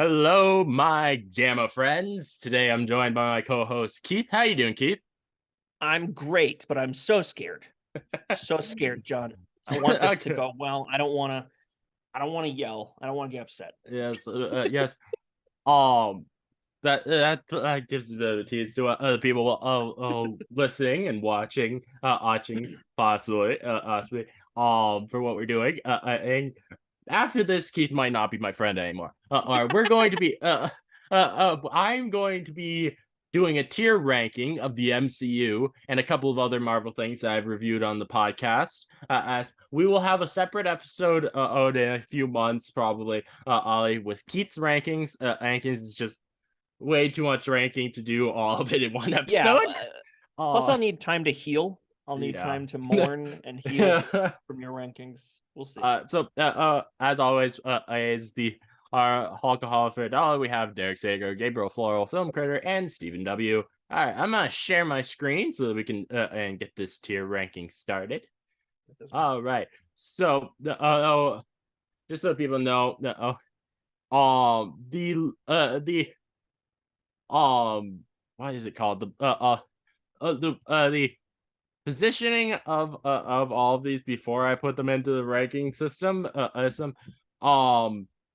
Hello, my Gamma friends. Today I'm joined by my co-host Keith. How you doing, Keith? I'm great, but I'm so scared. So scared, John. I want this to Okay. go well. I don't want to yell. I don't want to get upset. Yes, yes. Um, that gives a bit of a tease to other people listening and watching possibly for what we're doing. And after this, Keith might not be my friend anymore. We're going to be I'm going to be doing a tier ranking of the MCU and a couple of other Marvel things that I've reviewed on the podcast. As we will have a separate episode out in a few months, probably, Ollie, with Keith's rankings. Rankings is just way too much ranking to do all of it in one Yeah. episode. Plus, Uh, I'll need time to heal. I'll need yeah. time to mourn and heal from your rankings. We'll see. As always, is the our Hulka Holla for $1. We have Derek Sager, Gabriel Floral, Film Critter, and Stephen W. All right, I'm gonna share my screen so that we can and get this tier ranking started. All right, so just so people know, the what is it called? The positioning of all of these before I put them into the ranking system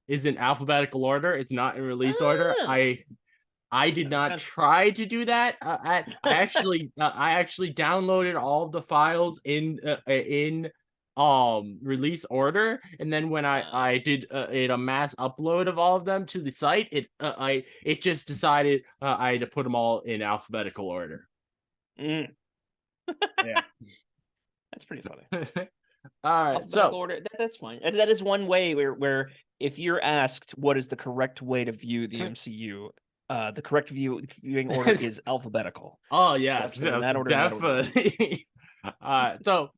is in alphabetical order. It's not in release order. Ah, I did that makes not sense. try to do that. I actually downloaded all of the files in release order, and then when I did a mass upload of all of them to the site, it just decided I had to put them all in alphabetical order. Mm, Yeah. that's pretty funny. All right, Alphabetical so order. That's fine. That is one way where if you're asked what is the correct way to view the MCU, the correct viewing order is alphabetical. oh yes, Absolutely. In yes, that order. In that order. definitely. So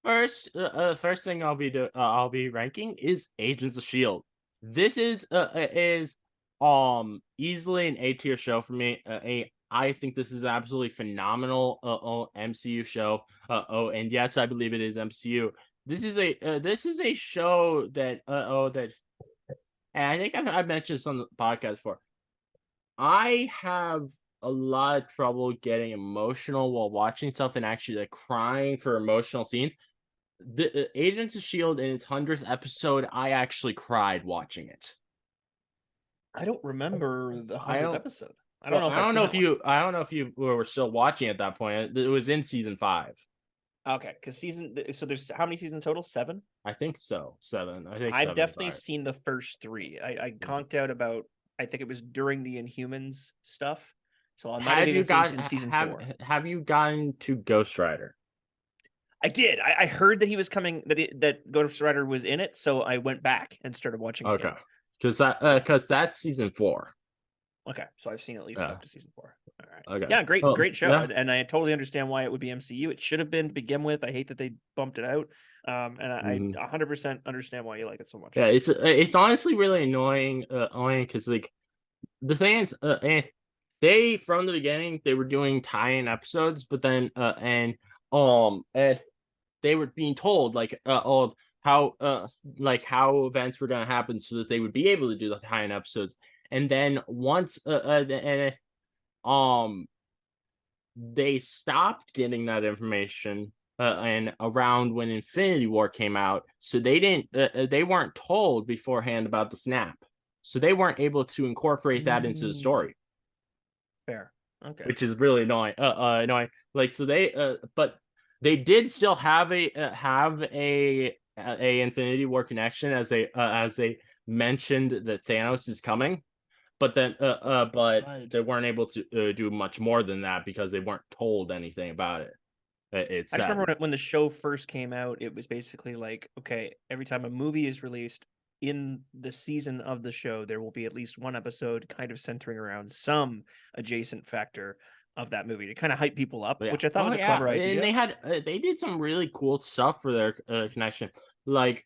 first thing I'll be ranking is Agents of Shield. This is easily an A tier show for me. I think this is an absolutely phenomenal MCU show. And yes, I believe it is MCU. This is a show that and I think I've mentioned this on the podcast before. I have a lot of trouble getting emotional while watching stuff and actually like crying for emotional scenes. The Agents of Shield in its 100th episode, I actually cried watching it. I don't remember the I 100th don't. episode. I don't know if I've seen that one. I don't know if you were still watching at that point. It was in season 5. Okay, because so there's how many seasons total? 7? I think so. 7. I think I've 7 or definitely 5. seen the first 3. I Yeah. conked out about, I think it was during the Inhumans stuff. So I might have Have you even seen got season 4. have you gotten to Ghost Rider? I did. I heard that he was coming, that Ghost Rider was in it, so I went back and started watching it Okay, again. because that's season 4. Okay, so I've seen at least up to season 4. All right. Okay. Yeah, great show, Yeah. and I totally understand why it would be MCU. It should have been to begin with. I hate that they bumped it out, and I 100% understand why you like it so much. Yeah, it's honestly really annoying, because like the thing is, they from the beginning they were doing tie-in episodes, but then and they were being told like how how events were gonna happen so that they would be able to do the tie-in episodes, and then once um they stopped getting that information and around when Infinity War came out, so they weren't told beforehand about the snap, so they weren't able to incorporate that into the story, Fair. Okay. which is really annoying. Annoying. Like so but they did still have a Infinity War connection as they mentioned that Thanos is coming, but then but Right. they weren't able to do much more than that because they weren't told anything about it. It's I just sad. remember when the show first came out, it was basically like, okay, every time a movie is released in the season of the show, there will be at least one episode kind of centering around some adjacent factor of that movie to kind of hype people up, Yeah. which I thought was a clever idea. And they did some really cool stuff for their connection. Like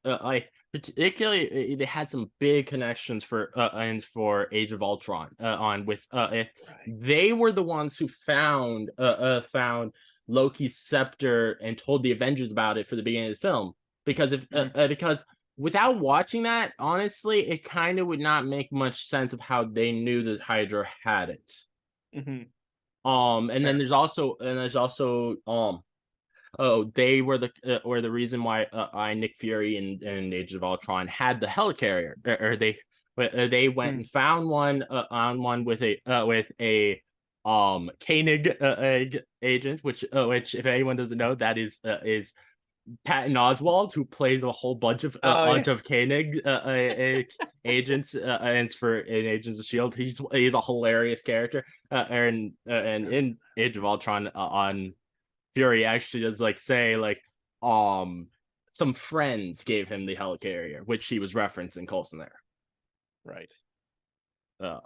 particularly they had some big connections for and for Age of Ultron on with Right. they were the ones who found Loki's scepter and told the Avengers about it for the beginning of the film, because if because without watching that, honestly, it kind of would not make much sense of how they knew that Hydra had it. Mhm. And then Fair. there's also oh, they were the reason why I Nick Fury and Age of Ultron had the helicarrier, or they went Mm. and found one on one with a Koenig agent, which if anyone doesn't know, that is Patton Oswalt, who plays a whole Oh, yeah. bunch of Koenig agents and for in Agents of Shield. He's a hilarious character. And in Age of Ultron, on Fury actually does like say like um some friends gave him the helicarrier, which he was referencing Coulson there. Right.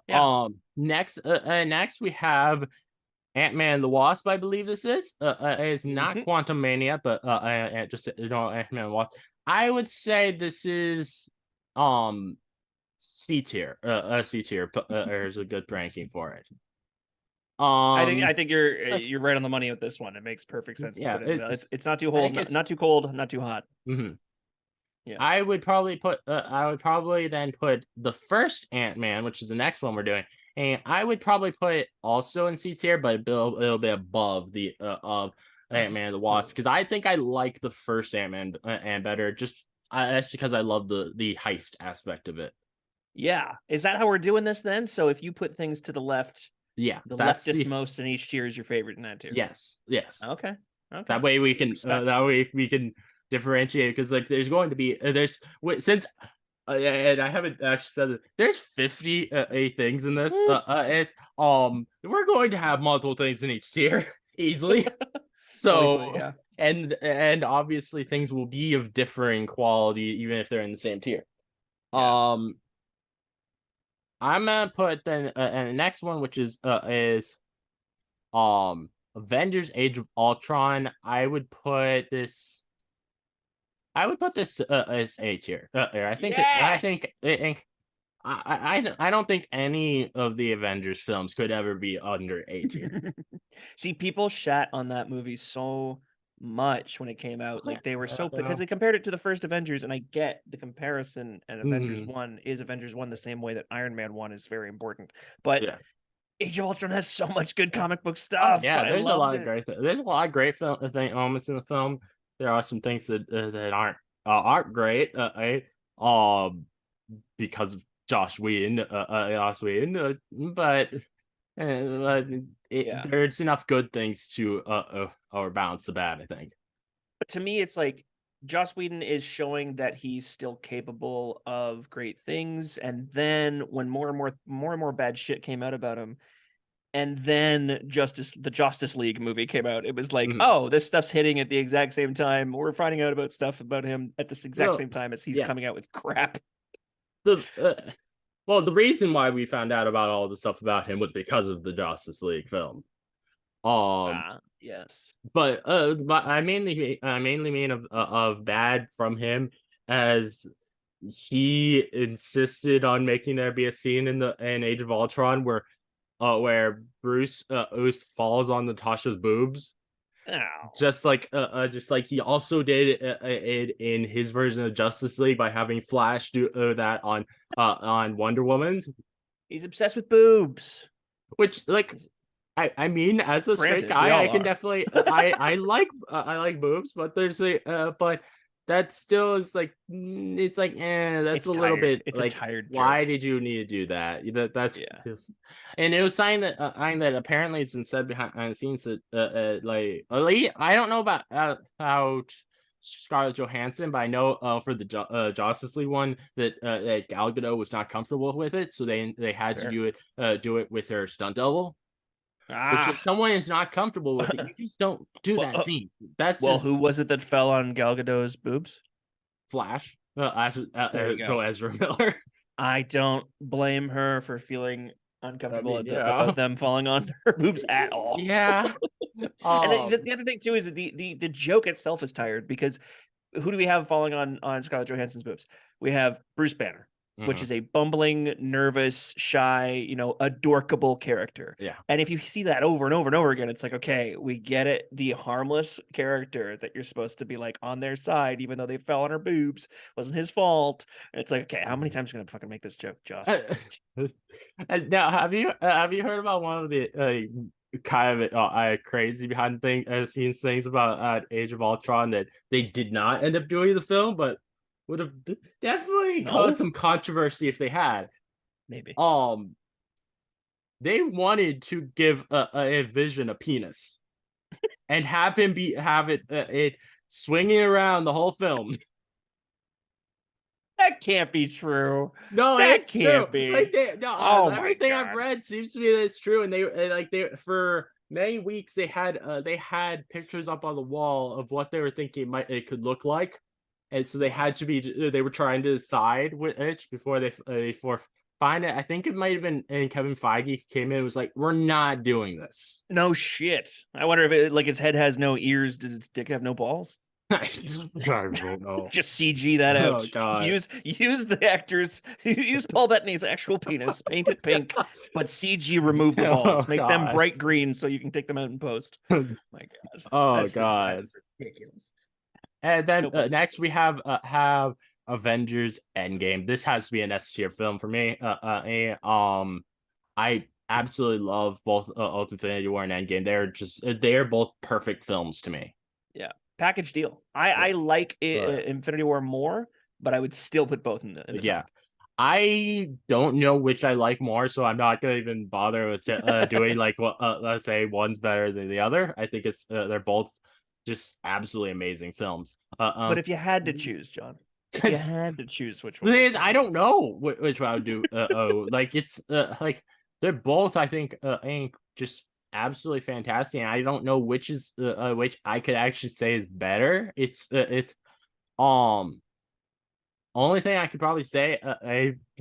Yeah. Next we have Ant-Man and the Wasp, I believe this is. It's not Mhm. Quantum Mania, but just Ant-Man and the Wasp. I would say this is um C tier. C tier. There's a good ranking for it. I Um, think you're right on the money with this one. It makes perfect sense to yeah, put in the middle. It's not too I cold, think it's. not too cold, not too hot. Mhm. Yeah. I would probably then put the first Ant-Man, which is the next one we're doing, and I would probably put it also in C tier, but it'll be above the of Ant-Man and the Wasp, Oh. because I think I like the first Ant-Man and better. Just that's because I love the heist aspect of it. Yeah. Is that how we're doing this then? So if you put things to the left, Yeah, the that's leftist the most in each tier is your favorite in that tier. yes. Okay. Okay. That way we can Respect. differentiate, because like there's going to be since and I haven't actually said it. There's 50 things in this. Mm. It's we're going to have multiple things in each tier easily. Obviously, So yeah. and obviously things will be of differing quality even if they're in the same tier. Yeah. Um, I'm gonna put then and the next one, which is Avengers: Age of Ultron. I would put this as A tier. I Yes. think I don't think any of the Avengers films could ever be under A tier. See, people shat on that movie so much when it came out. Like they were so because Uh, they compared it to the first Avengers, and I get the comparison. And Avengers mhm, 1 is Avengers 1 the same way that Iron Man 1 is very important. But yeah. Age of Ultron has so much good comic book Oh stuff. yeah, I there's a loved lot of it. there's a lot of great moments in the film. There are some things that aren't great. Because of Josh Whedon, but Yeah. there's enough good things to overbalance the bad, I think. But to me, it's like Joss Whedon is showing that he's still capable of great things. And then when more and more bad shit came out about him, and then the Justice League movie came out, it was like, Mhm. oh, this stuff's hitting at the exact same time. We're finding out about stuff about him at this exact So same time as he's yeah, coming out with crap. the well, the reason why we found out about all the stuff about him was because of the Justice League film. Um, Ah, yes. but I mainly mean of bad from him, as he insisted on making there be a scene in Age of Ultron where Bruce Oos falls on Natasha's boobs, Oh, just like he also did it in his version of Justice League by having Flash do that on Wonder Woman's, he's obsessed with boobs. which like I mean, as a straight Granted, we guy, I all can are. definitely I like boobs, but but that still is like it's like that's It's a little tired. bit It's a like, tired why joke. did you need to do that? That's Yeah. just, and it was something that apparently it's been said behind the scenes that like at least I don't know about how Scarlett Johansson, but I know for the Justice League one that Gal Gadot was not comfortable with it, so they had to Fair. do it with her stunt double. Which, if Ah. someone is not comfortable with it, you just don't do well, that scene. That's well, just who was it that fell on Gal Gadot's boobs? Flash. There you go. So Ezra Miller. I don't blame her for feeling I uncomfortable mean, yeah, about them falling on her boobs at all. yeah. And Um, the other thing too is that the joke itself is tired because who do we have falling on Scarlett Johansson's boobs? We have Bruce Banner. which Mhm. is a bumbling, nervous, shy, adorkable character. Yeah. And if you see that over and over and over again, it's like, okay, we get it. The harmless character that you're supposed to be like on their side, even though they fell on her boobs, wasn't his fault. And it's like, okay, how many Mhm. times are you gonna fucking make this joke, Joss? Uh, and now, have you heard about one of the kind of crazy behind scenes things about Age of Ultron that they did not end up doing the film, but would have definitely caused No, some controversy if they had. maybe. Um, they wanted to give a Vision a penis and have him have it swinging around the whole film. That can't be true. No, That it's true. can't Like be. they no, Oh my everything I've god. read seems to be that it's true, and they for many weeks they had pictures up on the wall of what they were thinking it could look like, and so they Wow. had to be they were trying to decide which before they before find it. I think it might have been, and Kevin Feige came in and was like, "We're not doing this." No shit. I wonder if like his head has no ears. Does its dick have no balls? I don't know. Just CG that Oh out. god. Use the actors. Use Paul Bettany's actual penis. Paint it pink, but CG remove the Oh balls. Make them god. bright green so you can take them out in post. My God, Oh god. that's ridiculous. And then No pun next intended. we have Avengers Endgame. This has to be an S tier film for me. I absolutely love both Infinity War and Endgame. They're both perfect films to me. Yeah, package deal. Yeah. I like Uh, Infinity War more, but I would still put both in the yeah. top. I don't know which I like more, so I'm not gonna even bother with doing like what let's say one's better than the other. I think they're both just absolutely amazing films. But if you had to choose, John, if you had to choose which The thing one, is, I don't know which one I would do. Like it's like they're both. I think just absolutely fantastic. And I don't know which I could actually say is better. It's um only thing I could probably say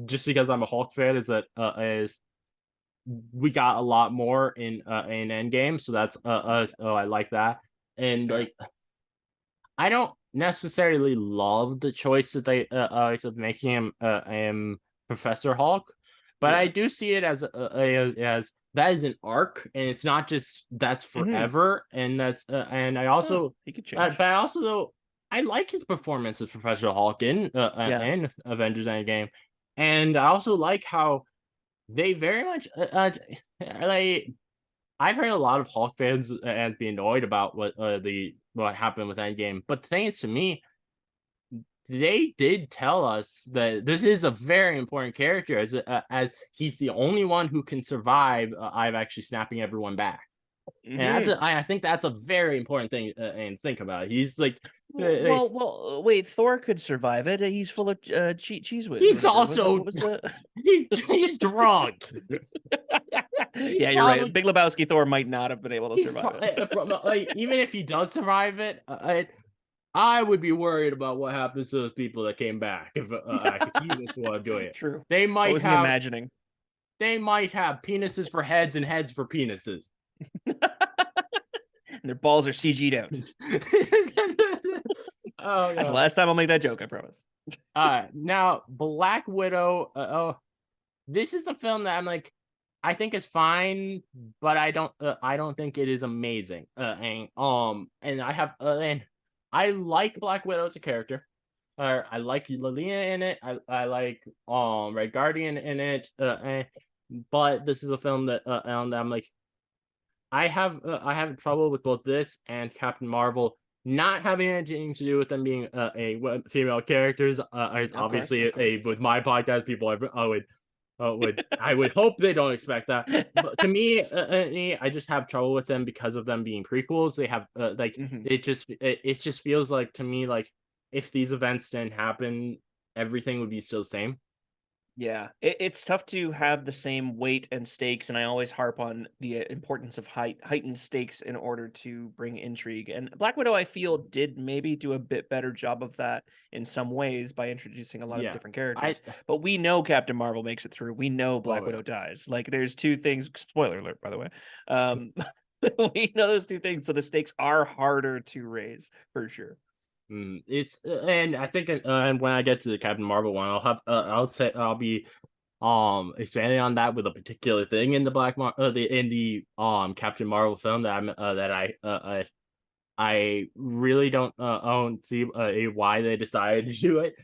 just because I'm a Hulk fan is we got a lot more in Endgame, so that's so I like that. And fair. like I don't necessarily love the choice that they of making him Professor Hulk, but I Yeah. do see it as that is an arc, and it's not just that's Hmm. forever, and that's and I Oh, also, he could change. but I also though I like his performance as Professor Hulk Yeah. in Avengers Endgame, and I also like how they very much like I've heard a lot of Hulk fans as being annoyed about what happened with Endgame, but the thing is, to me, they did tell us that this is a very important character as he's the only one who can survive I've actually snapping everyone back, and Hmm. I think that's a very important thing and think about. He's like, Wait. Thor could survive it. He's full of cheese whiz or he's whatever. also What was the? he's drunk. He's Yeah, you're right. probably Big Lebowski Thor might not have been able to he's survive it. like even if he does survive it, I would be worried about what happens to those people that came back if he was the one doing it. True. They What might was he have imagining? they might have penises for heads and heads for penises. And their balls are CG'd out. Oh That's the god. last time I'll make that joke. I promise. Now Black Widow. Oh, this is a film that I'm like, I think is fine, but I don't think it is amazing. And I like Black Widow as a character. I like Lilina in it. I like Red Guardian in it. But this is a film that I'm like I have trouble with both this and Captain Marvel not having anything to do with them being female characters. Of course, Obviously of course. with my podcast, people I would hope they don't expect that. But to me, I just have trouble with them because of them being prequels. They have like Hmm. it just feels like to me like if these events didn't happen, everything would be still the same. Yeah, it's tough to have the same weight and stakes, and I always harp on the importance of heightened stakes in order to bring intrigue. And Black Widow, I feel, did maybe do a bit better job of that in some ways by introducing a lot of Yeah, different I characters. But we know Captain Marvel makes it through. We know Black oh yeah. Widow dies. Like, there's two things. Spoiler alert, by the way. Um, we know those two things, so the stakes are harder to raise for sure. It's and I think and when I get to the Captain Marvel one, I'll say I'll be expanding on that with a particular thing in the Captain Marvel film that I really don't see why they decided to do it.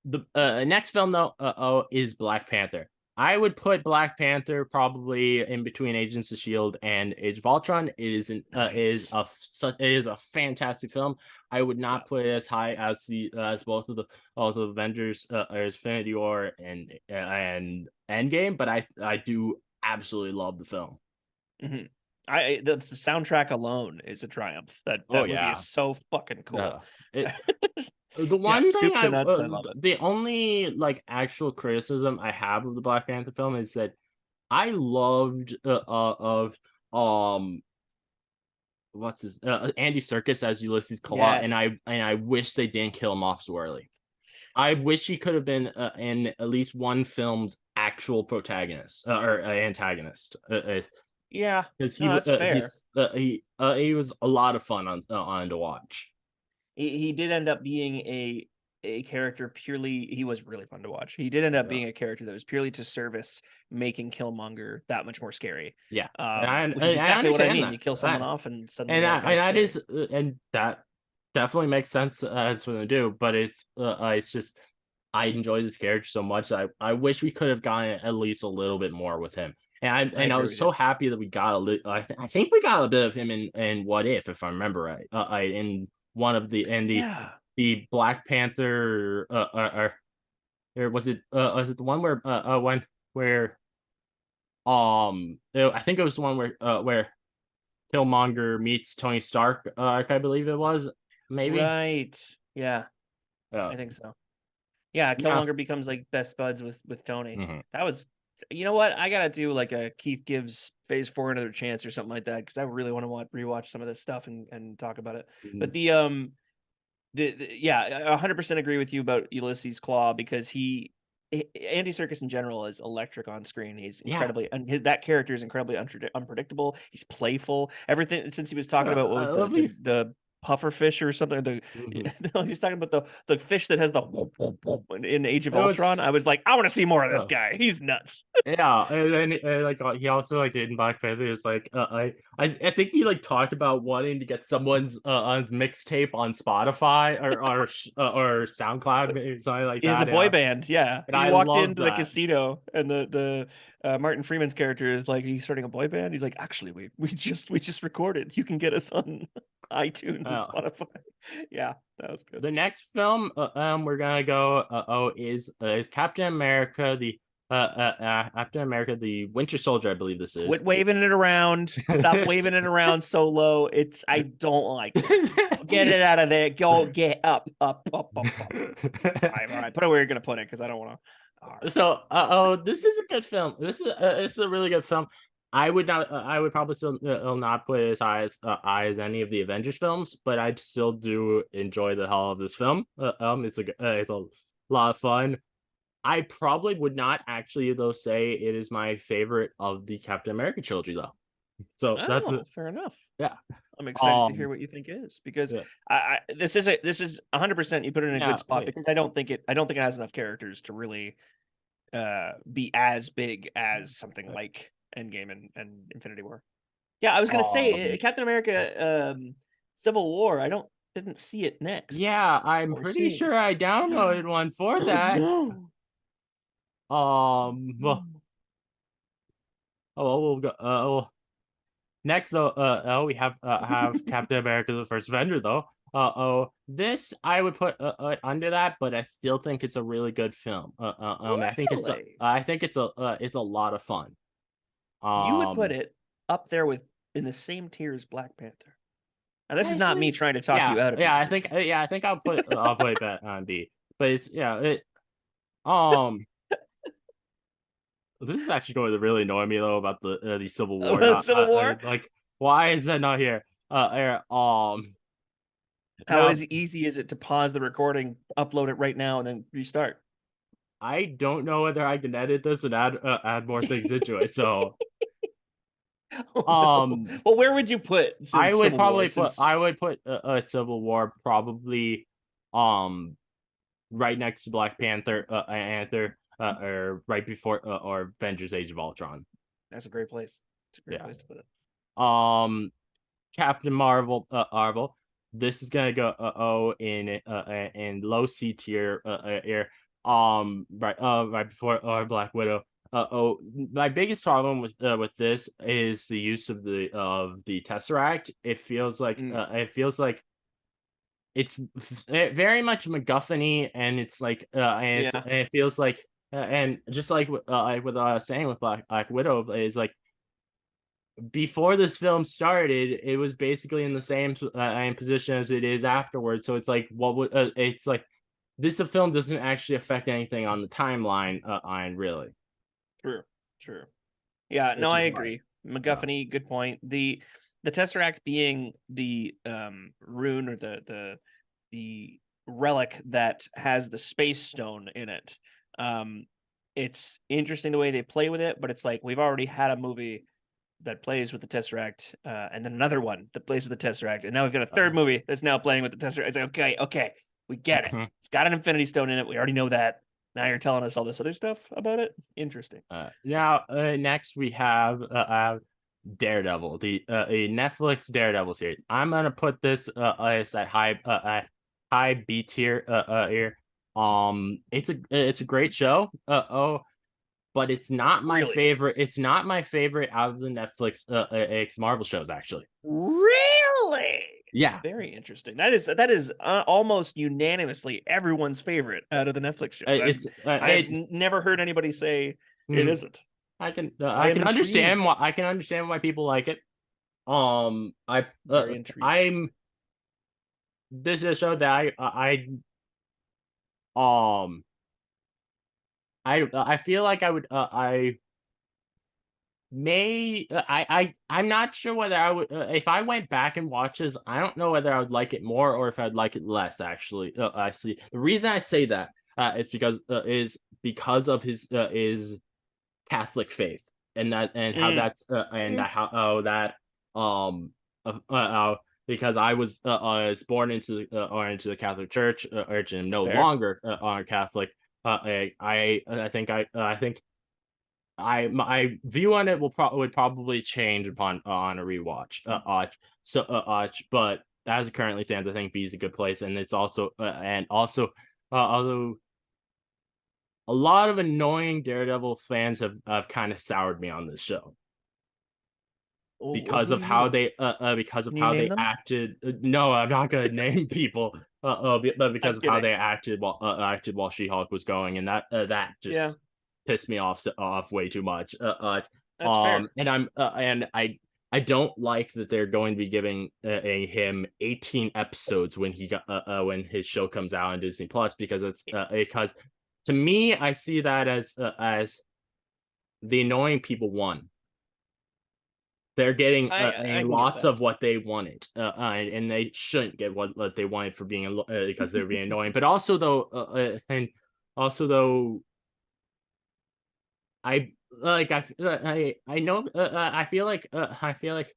The next film though is Black Panther. I would put Black Panther probably in between Agents of Shield and Age of Ultron. Nice. It is a fantastic film. I would Yeah. not put it as high as the as both of Avengers, Infinity War and Endgame, but I do absolutely love the film. hmm the soundtrack alone is a triumph. Oh That movie is yeah. so fucking cool. Uh, it The Yeah, one thing soup to nuts. I love it. the only like actual criticism I have of the Black Panther film is that I loved of um Andy Serkis as Ulysses Claw, Yes. and I wish they didn't kill him off so early. I wish he could have been in at least one film's actual protagonist or antagonist, Yeah. because No, that's fair. he was a lot of fun on to watch. He did end up being a character purely. He was really fun to watch. He did end up Yeah. being a character that was purely to service making Killmonger that much more scary. Yeah, Which is and I exactly what I understand mean. that. You kill someone off, and suddenly And that guy's that scary. is and that definitely makes sense as what they do, but it's just I enjoy this character so much that I wish we could have gotten at least a little bit more with him. I And I agree was with you. so happy that we got I think we got a bit of him in What If I remember right. In one of Yeah. the Black Panther or was it the one where when where I think it was the one where Killmonger meets Tony Stark, I believe it was, maybe? Right. Yeah, Yeah. I think so. Yeah, Yeah. Killmonger becomes like best buds with Tony. Mhm. That was, you know what? I gotta do like a Keith gives Phase 4 another chance or something like that because I really want to rewatch some of this stuff and talk about it. But Mhm. yeah, I 100% agree with you about Ulysses Claw because Andy Serkis in general is electric on screen. He's Yeah. incredibly and that character is incredibly unpredictable. He's playful. Everything since he was talking about what I was love you. the puffer fish or something. Mhm. No, he was talking about the fish that has the whoop, whoop, whoop in Age of It was Ultron. I was like, I want to see more of this uh, guy. He's nuts. yeah, and then like he also like in Black Panther is like I think he like talked about wanting to get someone's mixtape on Spotify or SoundCloud maybe something like Is a that. boy Yeah, band, yeah. and He I walked love into the that. casino and the Martin Freeman's character is like, he's starting a boy band. He's like, actually, we just recorded. You can get us on iTunes and Uh, Spotify. Yeah, that was good. the next film we're gonna go is Captain America Captain America the Winter Soldier, I believe this is. Quit waving it around. Stop waving it around so low. I don't like it. Get it out of there. Go get up, up, up, up, up. All right. Put it where you're gonna put it because I don't want to. All right. So this is a good film. This is a really good film. I would probably still not put it as high as any of the Avengers films, but I still do enjoy the hell of this film. It's a lot of fun. I probably would not actually though say it is my favorite of the Captain America trilogy though. So that's it. Oh, fair enough. Yeah. I'm excited to hear Um. what you think is because Yes. this is 100% you put it in a good Yeah. spot because I don't think it has enough characters to really be as big as something like Endgame and Infinity War. Yeah, I was gonna say Um. Captain America Civil War. I don't didn't see it next. Yeah, I'm Or pretty see. sure I downloaded one for Oh that. no. Well, we'll go. Next though, we have Captain America: The First Avenger though. This I would put under that, but I still think it's a really good film. Really? I think it's a lot of fun. You would put Um, it up there with in the same tier as Black Panther. And this is I not me think, trying to talk you out of your decision. I think I'll put it back on B. But it's yeah, um, this is actually going to really annoy me though about the Civil War. Not Civil War? like why is that not here? How Now easy is it to pause the recording, upload it right now, and then restart? I don't know whether I can edit this and add more things into it. So Oh, no. Um, Well, where would you put I would Civil War probably put since I would put Civil War probably um right next to Black Panther, or right before or Avengers: Age of Ultron. that's a great place. It's a great Yeah. place to put it. Um, Captain Marvel, Marvel. This is gonna go in low C tier here. Right before Black Widow. My biggest problem with this is the use of the Tesseract. Mm, It feels like it's very much MacGuffin-y, and yeah. it feels and just like what I was saying with Black Widow is like before this film started, it was basically in the same position as it is afterwards. So it's like, what would it's like this film doesn't actually affect anything on the timeline, really, True. True. Yeah, no, which I is why. agree. Yeah. MacGuffin-y, good point. The Tesseract being the rune or the relic that has the space stone in it. Um, it's interesting the way they play with it, but it's like we've already had a movie that plays with the Tesseract, and then another one that plays with the Tesseract, and now we've got a third movie that's now playing with the Tesseract. It's like, okay, okay, we get it. Mhm. It's got an Infinity Stone in it. We already know that. Now you're telling us all this other stuff about it. Interesting. Now, next we have Daredevil, the a Netflix Daredevil series. I'm gonna put this as that high B tier here. It's a great show. But it's not my Really favorite. is. It's not my favorite out of the Netflix X Marvel shows, actually. Really? Yeah, Very interesting. That is almost unanimously everyone's favorite out of the Netflix shows. it's I've never heard anybody say it mhm. isn't. I I am can understand intrigued. why people like it. Very intrigued. I'm this is a show that um I feel like I may I'm not sure whether I would if I went back and watched this, I don't know whether I would like it more or if I'd like it less. Actually, the reason I say that is because of his Catholic faith, and how Mm, that's and mm, that how oh that because I was born into the Catholic Church, and am no fair. longer Catholic. I think my view on it would probably change upon on a rewatch. But as it currently stands, I think B is a good place, and it's also although a lot of annoying Daredevil fans have kind of soured me on this show Who do you mean? because of Can you how name they them? acted. No, I'm not gonna name people. But I'm because of how kidding. they acted while She-Hulk was going, and that Yeah, just pissed me off way too much. that's fair. And I don't like that they're going to be giving him 18 episodes when his show comes out on Disney Plus because to me I see that as the annoying people won. They're getting I can get lots that. of what they wanted, and they shouldn't get what they wanted for because they're being annoying. But also though, and also though, I know I feel like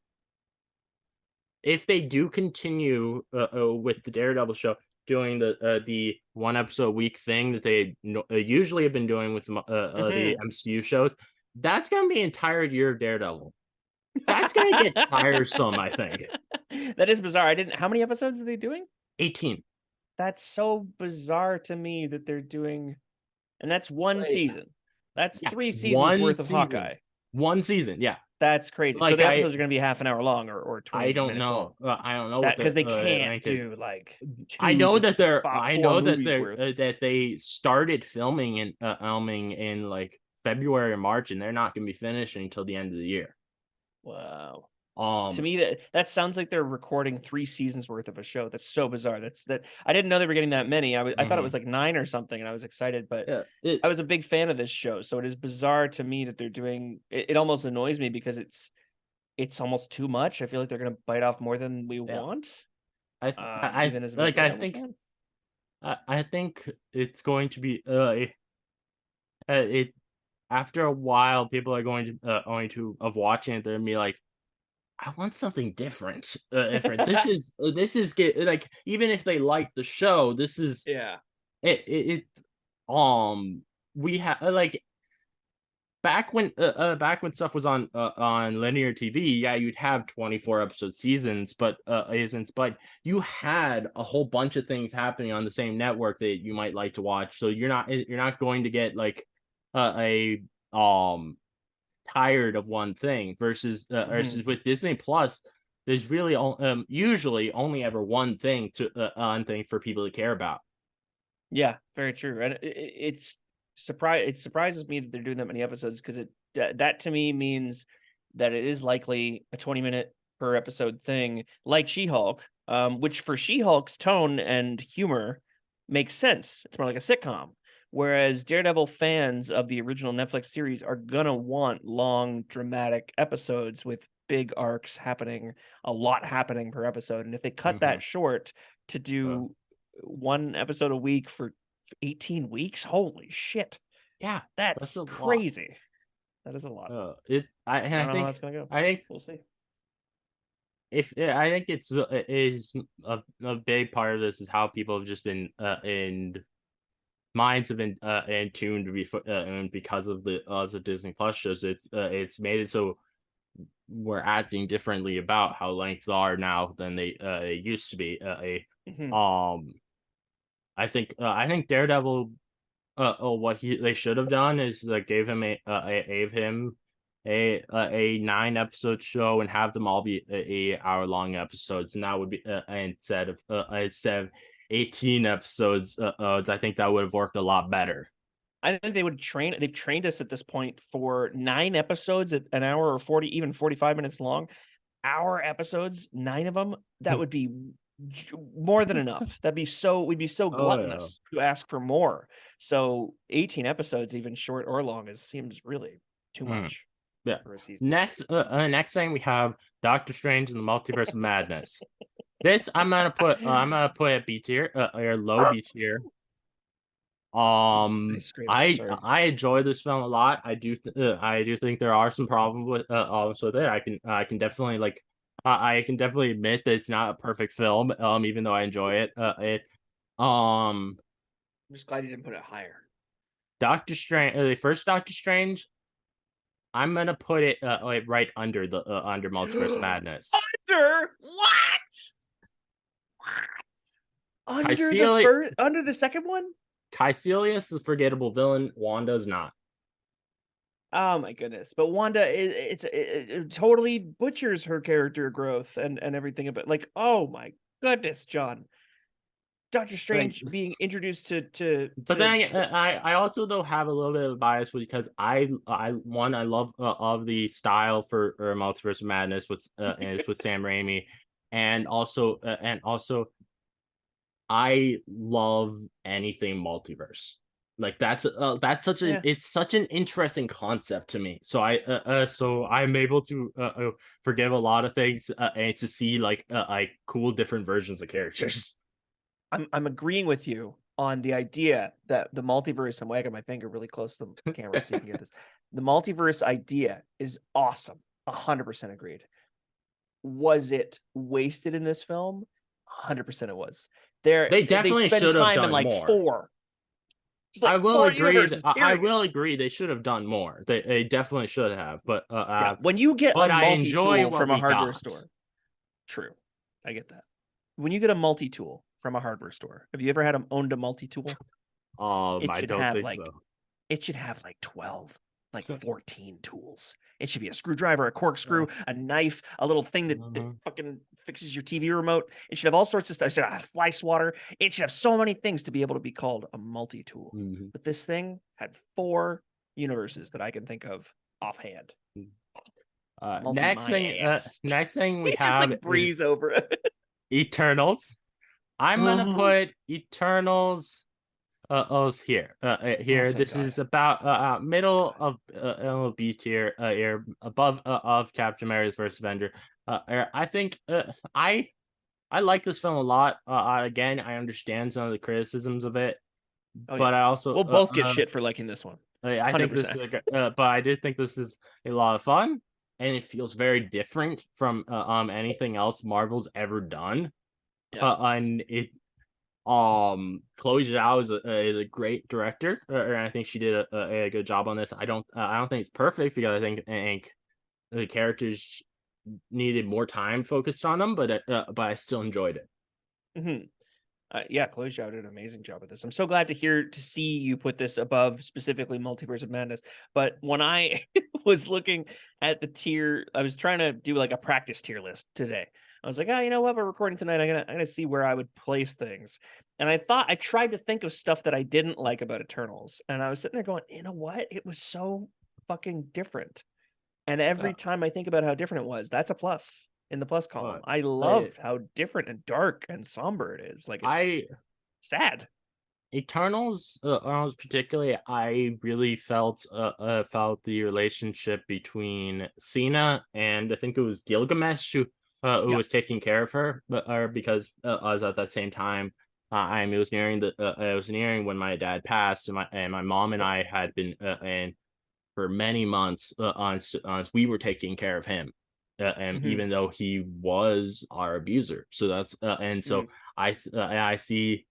if they do continue with the Daredevil show doing the one episode a week thing that they usually have been doing with the Mhm. MCU shows, that's gonna be an entire year of Daredevil. That's gonna get tiresome, I think. That is bizarre. I didn't How many episodes are they doing? 18. That's so bizarre to me that they're doing and that's one Wait, season. That's yeah, 3 seasons worth of Hawkeye. 1 season, yeah. That's crazy. So Like, the episodes are gonna be half an hour long or I 20 don't minutes long. know, I don't know That what because the, they can't length is. do, like, I 2 know to that 4 movies worth. they started filming in, like, February or March, and they're not gonna be finishing until the end of the year. Wow. To Um, me, that sounds like they're recording 3 seasons worth of a show. That's so bizarre. That I didn't know they were getting that many. I thought it was, mhm. like, 9 or something, and I was excited, but Yeah, I was a big fan of this show, so it is bizarre to me that they're doing it almost annoys me because it's almost too much. I feel like they're gonna bite off more than we yeah. want, I even as a big like, Daredevil fan. I think it's going to be, it after a while, people are going to of watching it, they're gonna be like, I want something different. Different. Like, even if they like the show, this is Yeah. it. We have like back when stuff was on linear TV, yeah, you'd have 24 episode seasons, but isn't but you had a whole bunch of things happening on the same network that you might like to watch. So you're not going to get like a tired of one thing Mhm. versus with Disney Plus, there's really usually only ever one thing for people to care about. Yeah, very true, and it surprises me that they're doing that many episodes because that to me means that it is likely a 20-minute per episode thing, like She-Hulk, which for She-Hulk's tone and humor makes sense. It's more like a sitcom, whereas Daredevil fans of the original Netflix series are gonna want long, dramatic episodes with big arcs happening, a lot happening per episode, and if they cut Mhm. that short to Uh, do 1 episode a week for 18 weeks? Holy shit. yeah, that's That's a lot. crazy. That is a lot. It I and I don't know how that's gonna go. I think We'll see. if yeah, I think it is a big part of this is how people have just been in minds have been in tuned and because of the Disney Plus shows. It's made it so we're acting differently about how lengths are now than they used to be. Mhm. Um, I think Daredevil. What he they should have done is gave him a 9 episode show and have them all be hour long episodes, and that would be instead of 18 episodes. I think that would have worked a lot better. I think they've trained us at this point for 9 episodes at an hour or 40, even 45 minutes long. Hour episodes, 9 of them, that would be more than enough. We'd be so Oh yeah. gluttonous to ask for more. So 18 episodes, even short or long, seems really too Mm, much yeah. for a season. Next thing we have Doctor Strange and the Multiverse of Madness. This I'm gonna put at B tier or low B tier. Nice screaming, sorry. I enjoy this film a lot. I do think there are some problems with it. I can definitely I can definitely admit that it's not a perfect film. Even though I enjoy it. Um, I'm just glad you didn't put it higher. Doctor Strange, the first Doctor Strange. I'm gonna put it like right under the under Multiverse Madness. Under what? Caecilius, Under the second one? Caecilius is a forgettable villain. Wanda's not. Oh my goodness. But Wanda it totally butchers her character growth and everything about like, oh my goodness, John. Doctor Like, Strange being introduced but to then I also though have a little bit of bias because I love of the style for Multiverse of Madness and it's with Sam Raimi, and also I love anything multiverse. Like yeah. it's such an interesting concept to me. So I'm able to forgive a lot of things and to see like cool different versions of characters. I'm agreeing with you on the idea that the multiverse, I'm wagging my finger really close to the camera so you can get this. The multiverse idea is awesome. 100% agreed. Was it wasted in this film? 100% it was. They They definitely spend should have time in done like more. 4. Just like 4 universes, I period. will agree they should have done more. They definitely should have, Yeah, when you get a but I enjoy multi-tool what from a we hardware got. store. True. I get that. When you get a multi-tool from a hardware store, have you ever had owned a multi-tool? It I should don't have think like so. it should have like 12, like So 14 tools. It should be a screwdriver, a uh, corkscrew, a knife, a little thing that mhm, fucking fixes your TV remote. It should have all sorts of stuff. It should have fly swatter. It should have so many things to be able to be called a multi-tool. mhm, But this thing had 4 universes that I can think of offhand. mhm. Multi my ass. Next thing we You just have like is breeze over it. Eternals. I'm gonna Oh, put Eternals here. oh, Here. thank This God. is about Thank middle God. of B tier here above of Captain America's first Avenger. I think I like this film a lot. Again, I understand some of the criticisms of it, Oh yeah. but I also We'll both get shit for liking this one. I think this is 100%. but I do think this is a lot of fun. and it feels very different from anything else Marvel's ever done. Yeah. And it Chloe Zhao is a great director, and I think she did a good job on this. I don't think it's perfect because I think the characters needed more time focused on them, but I still enjoyed it. Mhm. Yeah, Chloe Zhao did an amazing job with this. I'm so glad to see you put this above specifically Multiverse of Madness. But when I was looking at the tier, I was trying to do like a practice tier list today. I was like, oh, you know what? We're recording tonight. I'm gonna see where I would place things. And I tried to think of stuff that I didn't like about Eternals. And I was sitting there going, you know what? It was so fucking different. And Uh, every time I think about how different it was, that's a plus in the plus column. uh, I I love how different and dark and somber it is. Like it's I sad. Eternals particularly, I really felt the relationship between Cena and I think it was Gilgamesh who Yeah. was taking care of her, but or because I was at that same time. It was nearing it was nearing when my dad passed, and my mom and Yep. I had been and for many months we were taking care of him, and Mhm, even though he was our abuser, so that's and so mhm. I see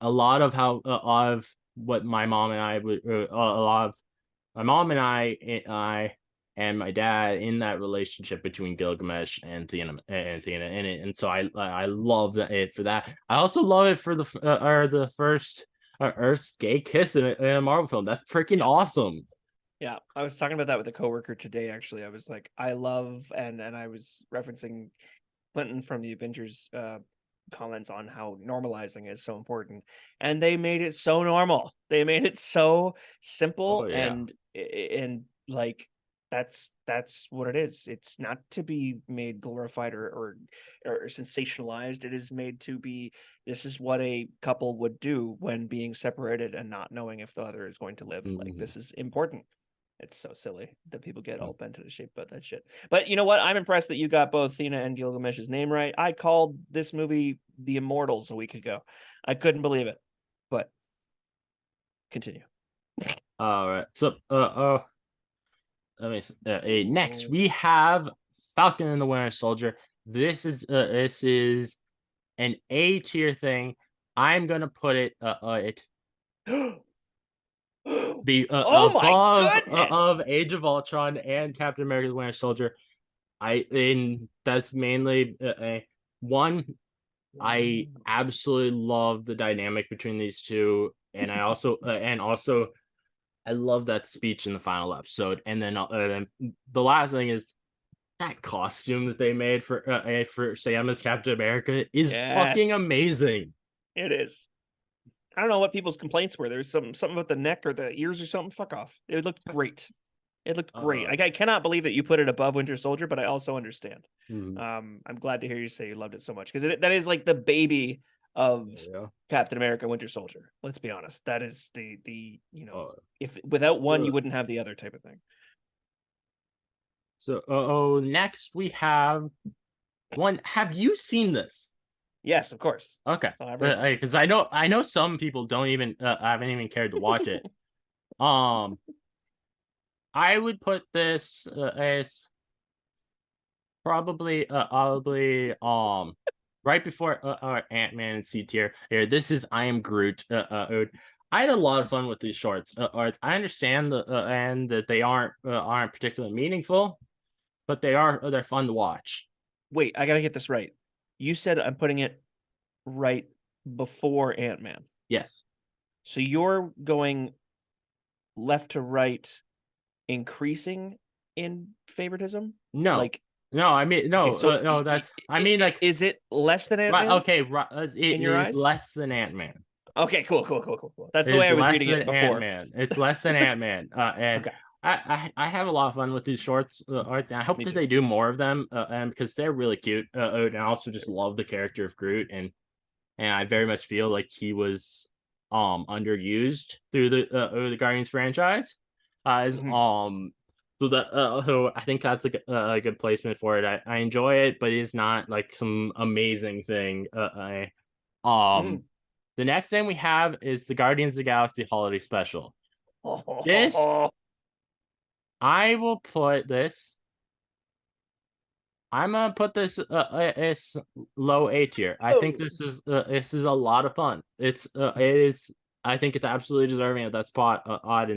a lot of how of what my mom and I would a lot of my mom and and my dad in that relationship between Gilgamesh and Thena in it, and so I love it for that. I also love it for the first Earth's gay kiss in a Marvel film. That's freaking Yeah, awesome. yeah. I was talking about that with a coworker today, actually. I was like, I love and I was referencing Clinton from the Avengers comments on how normalizing is so important. And they made it so normal. They made it so Oh simple yeah. and like that's what it is. It's not to be made glorified or sensationalized. It is made to be this is what a couple would do when being separated and not knowing if the other is going to live. Like Mhm. this is important. It's so silly that people get all bent into shape about that shit. But you know what? I'm impressed that you got both Thena and Gilgamesh's name right. I called this movie The Immortals a week ago. I couldn't believe it. But continue. All right. So let me next Oh. we have Falcon and the Winter Soldier. This is an A tier thing. I'm gonna put it be Oh my above of goodness. Age of Ultron and Captain America's Winter Soldier. I in That's mainly one. I absolutely love the dynamic between these two, and also I love that speech in the final episode. And then the last thing is that costume that they made for Sam as Captain America is fucking Yes, amazing. it is. I don't know what people's complaints were. There's something about the neck or the ears or something. Fuck off. It looked great. It looked great. Uh, I cannot believe that you put it above Winter Soldier, but I also understand. mm, I'm glad to hear you say you loved it so much because that is like the baby of yeah. Captain America: Winter Soldier. Let's be honest. That is the Uh, if without one uh, you wouldn't have the other type of thing. next we have one. Have you seen this? Yes, of course. Okay, That's all everyone has. because I know some people don't even haven't even cared to watch it. Um, I would put this as probably right before Ant-Man and C tier. Here, this is I Am Groot. I had a lot of fun with these shorts. I understand and that they aren't particularly meaningful, but they're fun to watch. Wait, I gotta get this right. You said I'm putting it right before Ant-Man. Yes. So you're going left to right, increasing in favoritism? No. Like, No, I mean okay, no, so no, that's I mean like is it less than right Ant-Man okay, right, it in your is eyes? less than Ant-Man. Okay, cool. That's It the way is I was less reading than it Ant before. Man. It's less than Ant Man. And Okay, I have a lot of fun with these shorts. Arts, and I hope me that too. they do more of them. And because they're really cute. And I also just love the character of Groot, and I very much feel like he was underused through the Guardians franchise. As Mhm, so I think that's a good placement for it. I enjoy it, but it's not like some amazing thing. Um mhm. the next thing we have is the Guardians of the Galaxy Holiday Special. This, I will put this. I'm gonna put this as low A tier. I think Oh, this is a lot of fun. It is. I think it's absolutely deserving of that spot. Odd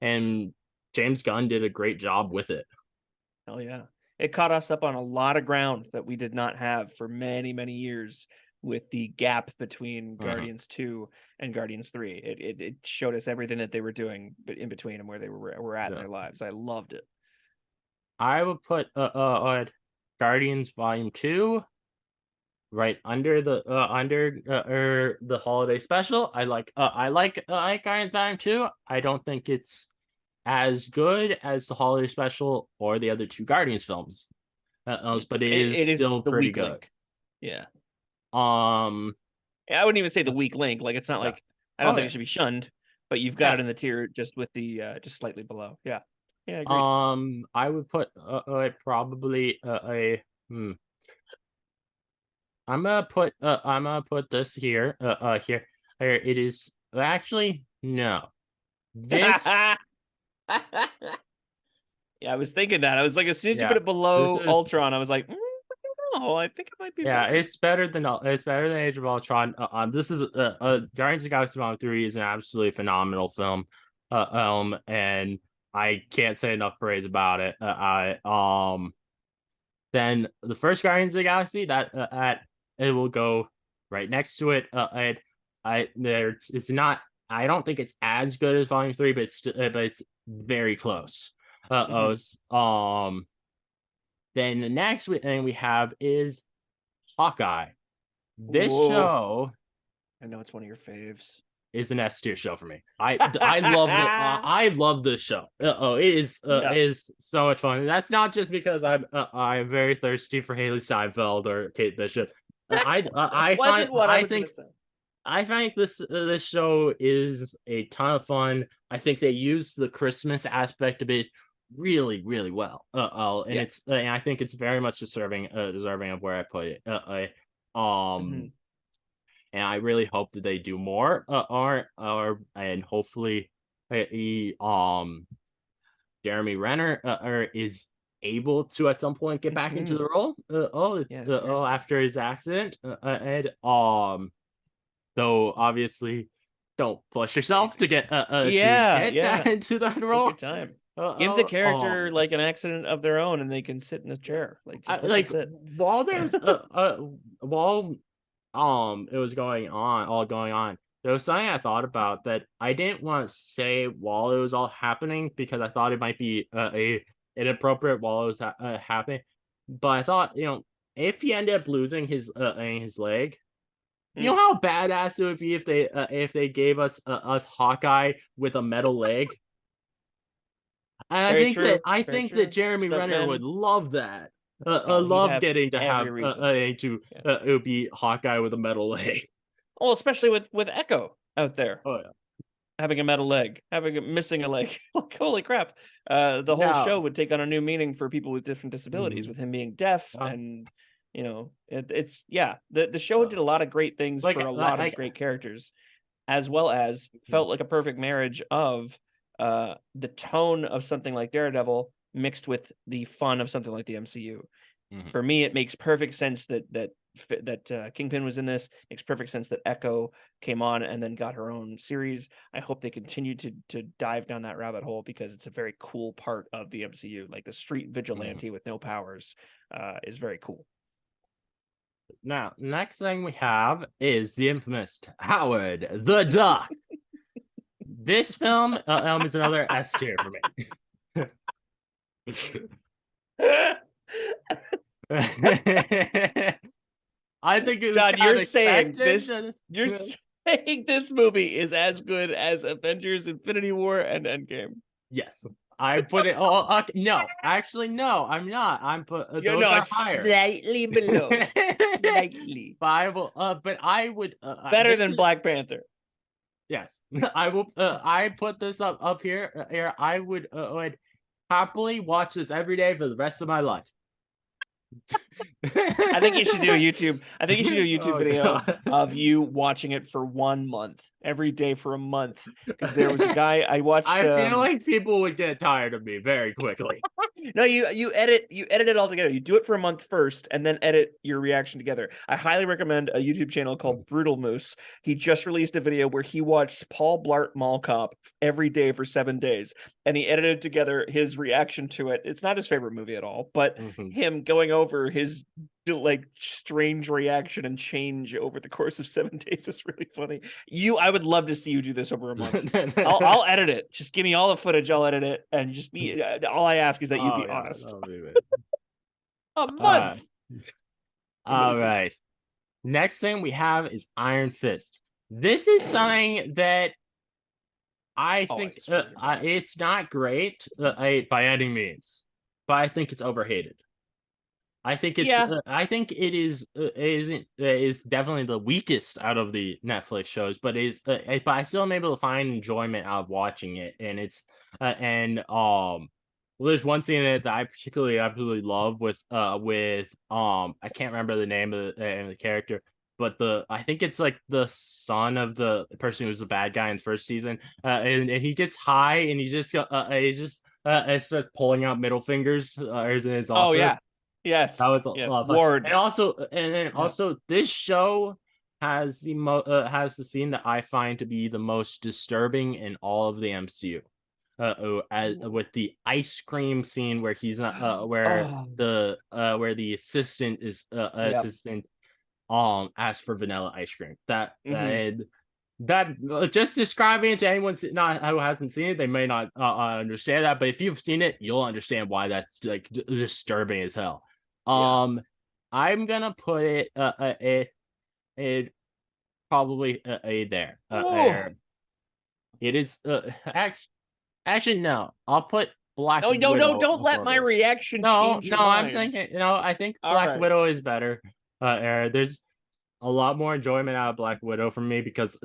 and James Gunn did a great job with it. hell yeah. It caught us up on a lot of ground that we did not have for many, many years with the gap between Mhm. Guardians 2 and Guardians 3. It showed us everything that they were doing in between and where they were at in Yeah. their lives. I loved it. I would put Guardians Volume 2 right under the holiday special. I like Guardians Volume 2. I don't think it's as good as the holiday special or the other two Guardians films. But it is It is still the pretty weak good. link. Yeah. Um I wouldn't even say the weak link. Like it's not yeah. like I don't Oh think it yeah. should be shunned, but you've got Yeah. it in the tier just with the just slightly below. Yeah. Yeah, agreed. I would put probably a hmm. I'm gonna put this here. Here it is. Actually, no. This Yeah, I was thinking that. I was like, as soon as you put yeah. it This below is Ultron, I was like, no, I think it might be yeah. better. It's better than Age of Ultron. This is Guardians of the Galaxy Volume 3 is an absolutely phenomenal film. And I can't say enough praise about it. Then the first Guardians of the Galaxy that at it will go right next to it. And I there it's not. I don't think it's as good as Volume 3, but it's very close. Hmm. Then the next thing we have is Hawkeye. This Whoa. show I know it's one of your faves. is an S tier show for me. I love this show. It Yeah. is so much fun. And that's not just because I'm very thirsty for Haley Steinfeld or Kate Bishop. That wasn't what I was gonna say. I think this show is a ton of fun. I think they use the Christmas aspect of it really well. And Yeah. and I think it's very much deserving of where I put it. Hmm. And I really hope that they do more. Or and hopefully, Jeremy Renner is able to at some point get back into Hmm. the role. Yeah, seriously. After his accident. And though obviously, don't push yourself to Yeah, get that yeah. into that Take role. your time. Give the Uh, uh, character um, like an accident of their own and they can sit in a yeah. chair. Like just let them Like sit. while there's while it was all going on, there was something I thought about that I didn't want to say while it was all happening because I thought it might be a inappropriate while it was happening. But I thought, if he ended up losing his leg, you know Mm, how badass it would be if they gave us Hawkeye with a metal leg. And very true. I Very think that true. Jeremy Renner would Stuntmen. love that. Oh, he'd Love have getting to every have reason. Yeah. it would be Hawkeye with a metal leg. Well, especially with Echo out there Oh yeah. having a metal leg, missing a leg. Like holy crap! The whole Now, show would take on a new meaning for people with different disabilities, mhm, with him being deaf, uh, and it's yeah. The show uh, did a lot of great things for a lot of like great characters, as well as mhm, felt like a perfect marriage of the tone of something like Daredevil mixed with the fun of something like the MCU. mhm. For me, it makes perfect sense that Kingpin was in this. Makes perfect sense that Echo came on and then got her own series. I hope they continue to dive down that rabbit hole because it's a very cool part of the MCU. Like the street Mhm. vigilante with no powers is very cool. Now, next thing we have is the infamous Howard the Duck. This film is another S tier for me. I think it was John, kind you're of saying expected. this. You're saying this movie is as good as Avengers: Infinity War and Endgame. Yes, I put it. Oh, okay. No, actually, no, I'm not. I'm put. You Those know, are it's higher. slightly below. Slightly. But I will. But I would. Better This than is Black Panther. yes. I will. I put this up here. Here, I would happily watch this every day for the rest of my life. I think you should do a YouTube. I think you should do a YouTube Oh video god. of you watching it for 1 month, every day for a month. Because there was a guy I watched. I feel like people would get tired of me very quickly. No, you edit it all together. You do it for a month first, and then edit your reaction together. I highly recommend a YouTube channel called Brutal Moose. He just released a video where he watched Paul Blart Mall Cop every day for 7 days, and he edited together his reaction to it. It's not his favorite movie at all, but Mhm. him going over his like strange reaction and change over the course of 7 days is really funny. I would love to see you do this over a month. I'll edit it. Just give me all the footage. I'll edit it, and just be. All I ask is that you Oh be god, honest. that'll be it. A Uh, month. all Amazing. right. Next thing we have is Iron Fist. This is something that I Oh, I think swear to God. it's not great by any means, but I think it's overhated. Yeah. I think it is isn't is definitely the weakest out of the Netflix shows, but but I still am able to find enjoyment out of watching it, and it's well, there's one scene in it that I particularly absolutely love I can't remember the name of the character, but I think it's like the son of the person who's the bad guy in the first season, and he gets high and he just starts pulling out middle fingers in his Oh yeah. office. That Yes. was a Yes. lot of fun. Ward. And then Yeah. also this show has the scene that I find to be the most disturbing in all of the MCU. With the ice cream scene where he's not Oh. where the assistant is Yep. assistant asks for vanilla ice cream. Hmm. That just describing it to anyone not who hasn't seen it, they may not understand that. But if you've seen it, you'll understand why that's like disturbing as hell. Yeah. I'm gonna put it probably a there. Oh. It is actually no. I'll put Black No, no, no! Widow Don't let my above it. reaction No, change no, your I'm mind. thinking. I think All Black right. Widow is better. There's a lot more enjoyment out of Black Widow for me because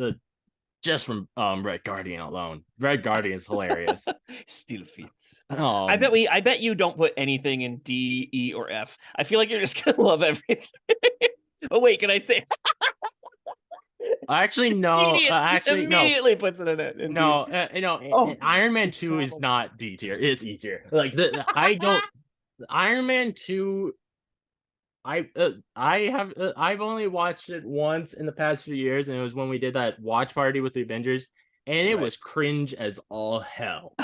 just from Red Guardian alone. Red Guardian is hilarious. Still fits. Um I bet you don't put anything in D, E, or F. I feel like you're just gonna love everything. Oh wait, can I say actually no, actually no. immediately puts it in it in D. No, Oh, Iron Man I'm 2 is troubled. not D tier. It's E tier. Like I don't Iron Man 2 I've only watched it once in the past few years, and it was when we did that watch party with the Avengers, and it Right. was cringe as all hell.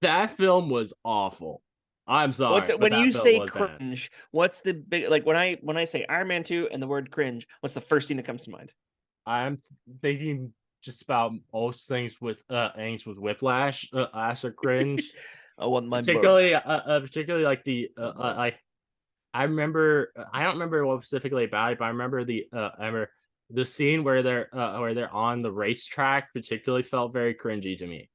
That film was awful. I'm What's sorry, it but when that you film say was bad. cringe? What's the big like when I say Iron Man 2 and the word cringe? What's the first thing that comes to mind? I'm thinking just about most things with Whiplash, Ash are cringe. I want my blood. Particularly like like I don't remember what specifically about it, but I remember the scene where they're on the racetrack particularly felt very cringy to me.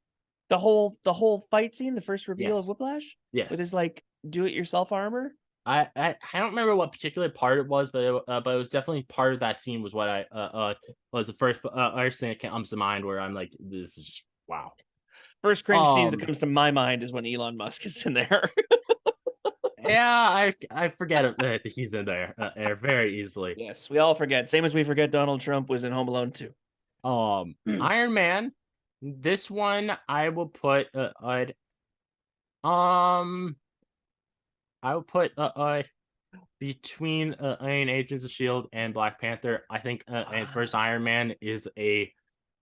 The whole fight scene, the first reveal of Yes, Whiplash with yes. his like do it yourself armor. I don't remember what particular part it was, but it was definitely part of that scene was what I was the first thing that comes to mind where I'm like, this is just wow. First cringe scene that Um, comes to my mind is when Elon Musk is in there. yeah, I forget that he's in there very easily. Yes, we all forget. Same as we forget Donald Trump was in Home Alone too. Iron Man. This one I will put um I will put between Agents of Shield and Black Panther. I think and first Iron Man is a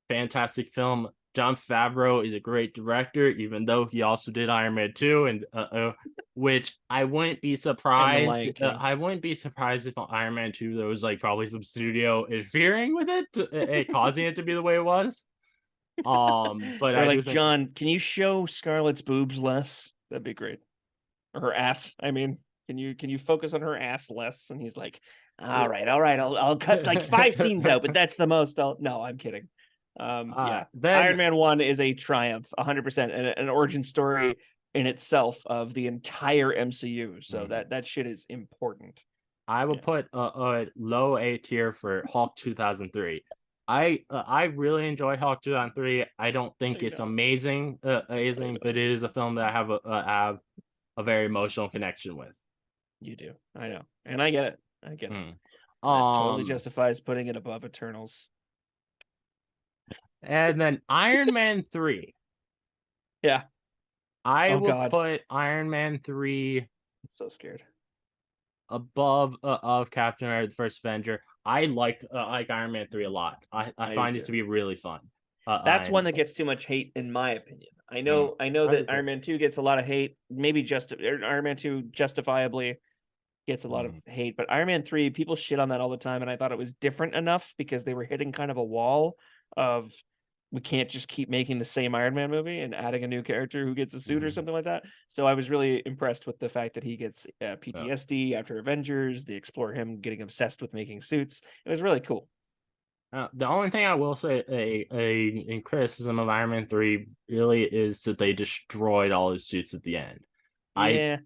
fantastic film. Jon Favreau is a great director, even though he also did Iron Man 2, and which I wouldn't be And the surprised. Lion King. I wouldn't be surprised if on Iron Man 2 there was like probably some studio interfering with it, causing it to be the way it was. But They're I do like, think John, can you show Scarlett's boobs less? That'd be great. Or her ass. I mean, can you focus on her ass less? And he's like, all right, I'll cut like 5 scenes out, but that's the most. I'll no, I'm kidding. Yeah, then Iron Man 1 is a triumph, 100%, and an origin story in itself of the entire MCU. So mm, that shit is important. I will Yeah, put a low A tier for Hulk 2003. I really enjoy Hulk 2003. I don't think I it's know, I amazing, but know. it is a film that I have a very emotional connection with. You do. I know, and I get it. I get it. Mm. And that totally Um, justifies putting it above Eternals. and then Iron Man 3. Yeah, I Oh will God, put Iron Man 3 I'm so scared. above of Captain America: The First Avenger. I like Iron Man 3 a lot. I I do find it too. to be really fun. That's And one that gets too much hate, in my opinion. mm, I know I do that too. Iron Man 2 gets a lot of hate. Maybe Iron Man 2 justifiably gets a lot of Mm, hate, but Iron Man 3, people shit on that all the time, and I thought it was different enough because they were hitting kind of a wall of we can't just keep making the same Iron Man movie and adding a new character who gets a suit or mhm, something like that. So I was really impressed with the fact that he gets yeah. PTSD after Avengers. They explore him getting obsessed with making suits. It was really cool. The only thing I will say in criticism of Iron Man 3 really is that they destroyed all his suits at the end. I Yeah,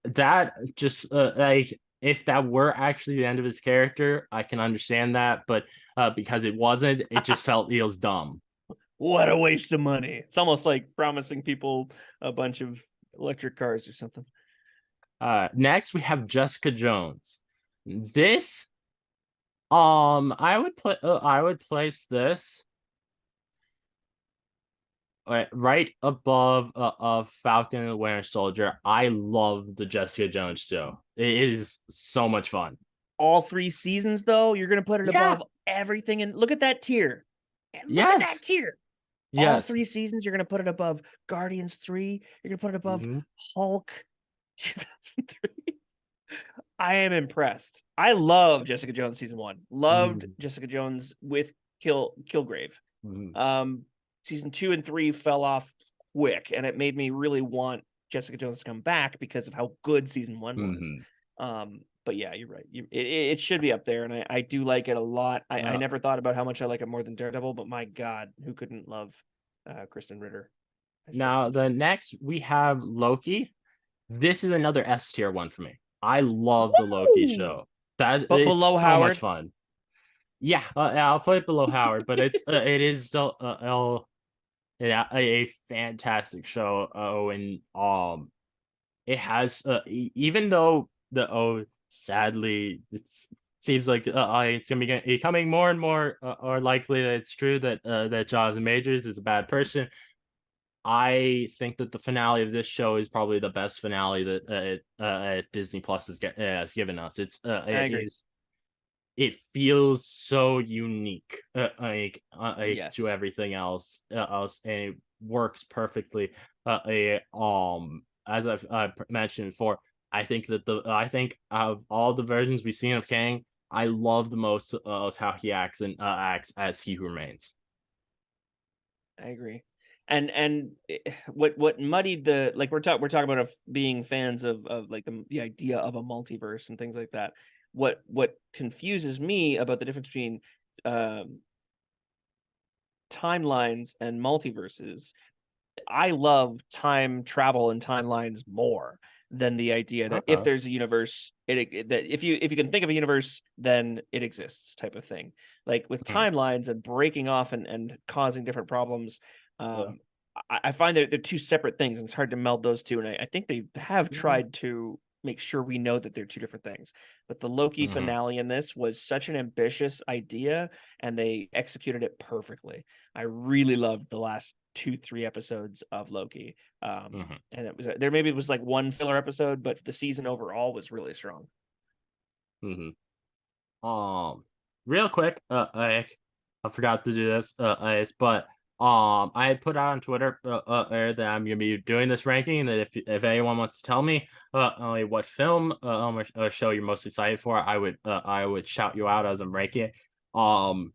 that just like if that were actually the end of his character, I can understand that, but because it wasn't, it just feels dumb. what a waste of money. It's almost like promising people a bunch of electric cars or something. Next we have Jessica Jones. This I would place this right above of Falcon and the Winter Soldier. I love the Jessica Jones show. It is so much fun. All 3 seasons, though, you're gonna put it Yeah. above everything, and look at that tier. And look at that Yes. tier. All Yes. 3 seasons, you're gonna put it above Guardians 3, you're gonna put it above Mhm. Hulk 2003. I am impressed. I love Jessica Jones season 1. Loved Mhm. Jessica Jones with Kilgrave. Mhm. Um, season 2 and 3 fell off quick, and it made me really want Jessica Jones to come back because of how good season 1 was. Mhm. But yeah, you're right. It should be up there, and I do like it a lot. I Uh, never thought about how much I like it more than Daredevil, but my God, who couldn't love Kristen Ritter? She's so Now fun. the next we have Loki. This is another S tier one for me. I love the Loki Woo! show. That But it's below so much Howard, fun. Yeah, I'll put it below Howard, but it is still yeah, a fantastic show. Oh, and it has even though the sadly it seems like it's gonna be becoming more and more or likely that it's true that that Jonathan Majors is a bad person. I think that the finale of this show is probably the best finale that Disney Plus has given us. I It agree. is it feels so unique to Yes, everything else, and it works perfectly. As I've mentioned before, I think of all the versions we've seen of Kang, I love the most is how he acts as He Who Remains. I agree. And what muddied the like we're talking about being fans of like the idea of a multiverse and things like that. What confuses me about the difference between um timelines and multiverses, I love time travel and timelines more than the idea that if Okay. there's a universe, that if you can think of a universe, then it exists type of thing. Like with Hmm. timelines and breaking off and causing different problems, Yeah. um, I find that they're two separate things, and it's hard to meld those two. And I think they have Mhm. tried to make sure we know that they're two different things. But the Loki Mhm. finale in this was such an ambitious idea, and they executed it perfectly. I really loved the last 2, 3 episodes of Loki. Mhm. And it was there maybe it was like one filler episode, but the season overall was really strong. Mhm. Real quick, I forgot to do this, but I had put out on Twitter that I'm gonna be doing this ranking, and that if anyone wants to tell me what film or show you're most excited for, I would shout you out as I'm ranking it. Um,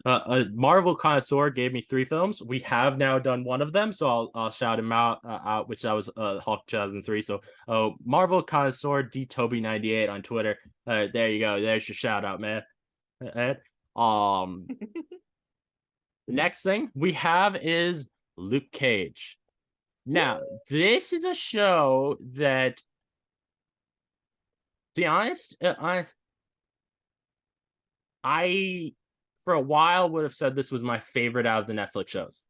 a Marvel connoisseur gave me 3 films. We have now done one of them, so I'll shout him out, which that was Hulk 2003. So, Marvel connoisseur D Toby 98 on Twitter. There you go. There's your shout out, man. Ed. Um, the next thing we have is Luke Cage. Now, this is a show that, to be honest, I for a while would have said this was my favorite out of the Netflix shows.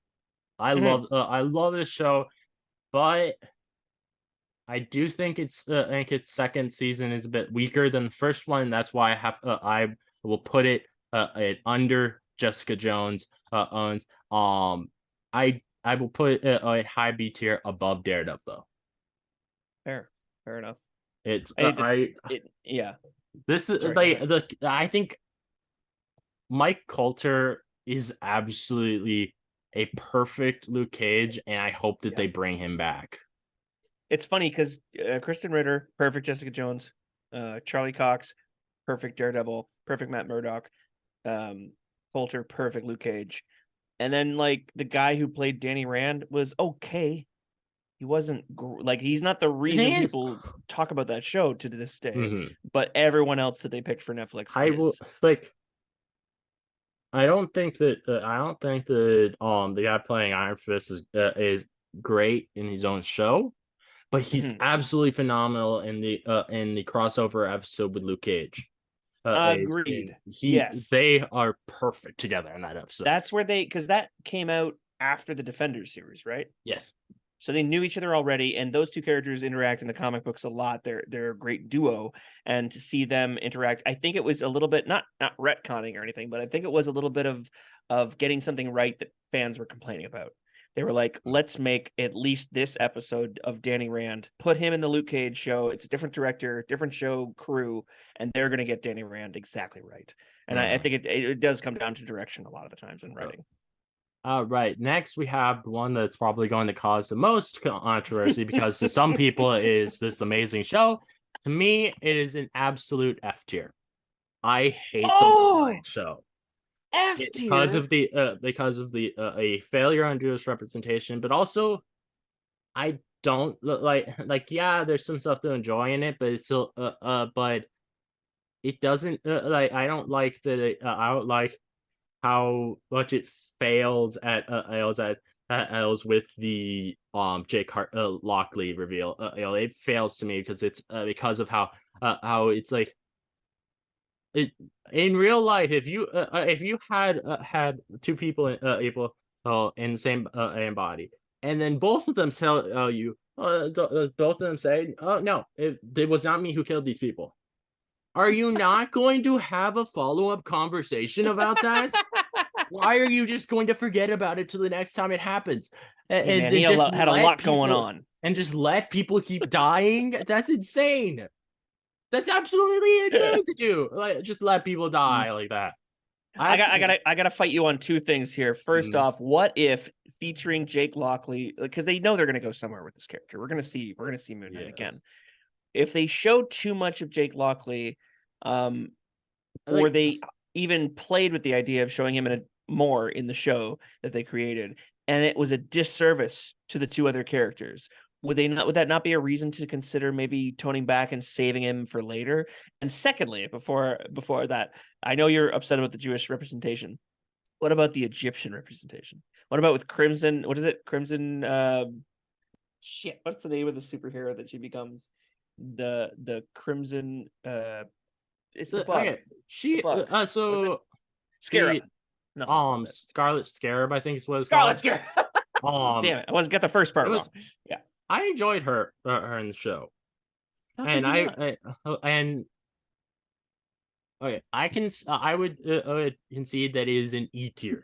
Mhm. I love this show, but I do think its second season is a bit weaker than the first one. That's why I will put it under Jessica Jones owns. I I will put a high B tier above Daredevil though. Fair enough. It's Yeah. this is Sorry, like I think Mike Coulter is absolutely a perfect Luke Cage, and I hope that they bring him back. It's funny because Kristen Ritter, perfect Jessica Jones, Charlie Cox, perfect Daredevil, perfect Matt Murdock, Coulter, perfect Luke Cage, and then like the guy who played Danny Rand was okay. He wasn't like he's not the reason people talk about that show to this day, but everyone else that they picked for Netflix I will is. like. I don't think that the guy playing Iron Fist is great in his own show, but he's absolutely phenomenal in the crossover episode with Luke Cage. Agreed. Yes, they are perfect together in that episode. That's where because that came out after the Defenders series, right? Yes. So they knew each other already, and those two characters interact in the comic books a lot. They're a great duo, and to see them interact, I think it was a little bit not retconning or anything, but I think it was a little bit of getting something right that fans were complaining about. They were like, let's make at least this episode of Danny Rand, put him in the Luke Cage show. It's a different director, different show crew, and they're going to get Danny Rand exactly right. And I think it does come down to direction a lot of the times in writing. Right. Next, we have the one that's probably going to cause the most controversy because to some people it is this amazing show. To me, it is an absolute F tier. I hate the show. F tier because of the a failure on Jewish representation, but also I don't like yeah, there's some stuff to enjoy in it, but it's still but it doesn't like I don't like that I don't like how much it fails at with the Jake Lockley reveal. It fails to me because it's because of how it's like it in real life. If you had two people in the same body, and then both of them tell you both of them say, "Oh no, it was not me who killed these people." Are you not going to have a follow-up conversation about that? Why are you just going to forget about it till the next time it happens? Hey, man, he had a lot going on. And just let people keep dying? That's insane. That's absolutely insane to do. Like, just let people die like that. I gotta fight you on two things here. First off, what if featuring Jake Lockley, because they know they're gonna go somewhere with this character. We're gonna see Moon Knight again. If they show too much of Jake Lockley, or they even played with the idea of showing him more in the show that they created, and it was a disservice to the two other characters, would that not be a reason to consider maybe toning back and saving him for later? And secondly, before that, I know you're upset about the Jewish representation. What about the Egyptian representation? What about with Crimson? What is it? Crimson shit, what's the name of the superhero that she becomes? The Crimson it's the bug. Okay. She bug. so Scarab. No, Scarlet Scarab, I think is what it's called. Scarlet Scarab. Damn it! I wasn't got the first part wrong. Yeah, I enjoyed her in the show, and okay, I would concede that it is an E tier.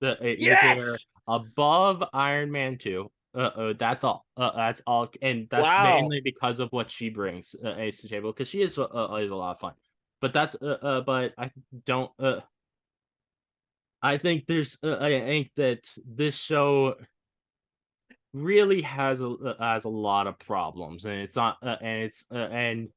Yes, above Iron Man 2. That's all. And that's mainly because of what she brings to the table, because she is a lot of fun. But that's but I don't. I think I think that this show really has a lot of problems, and it's not and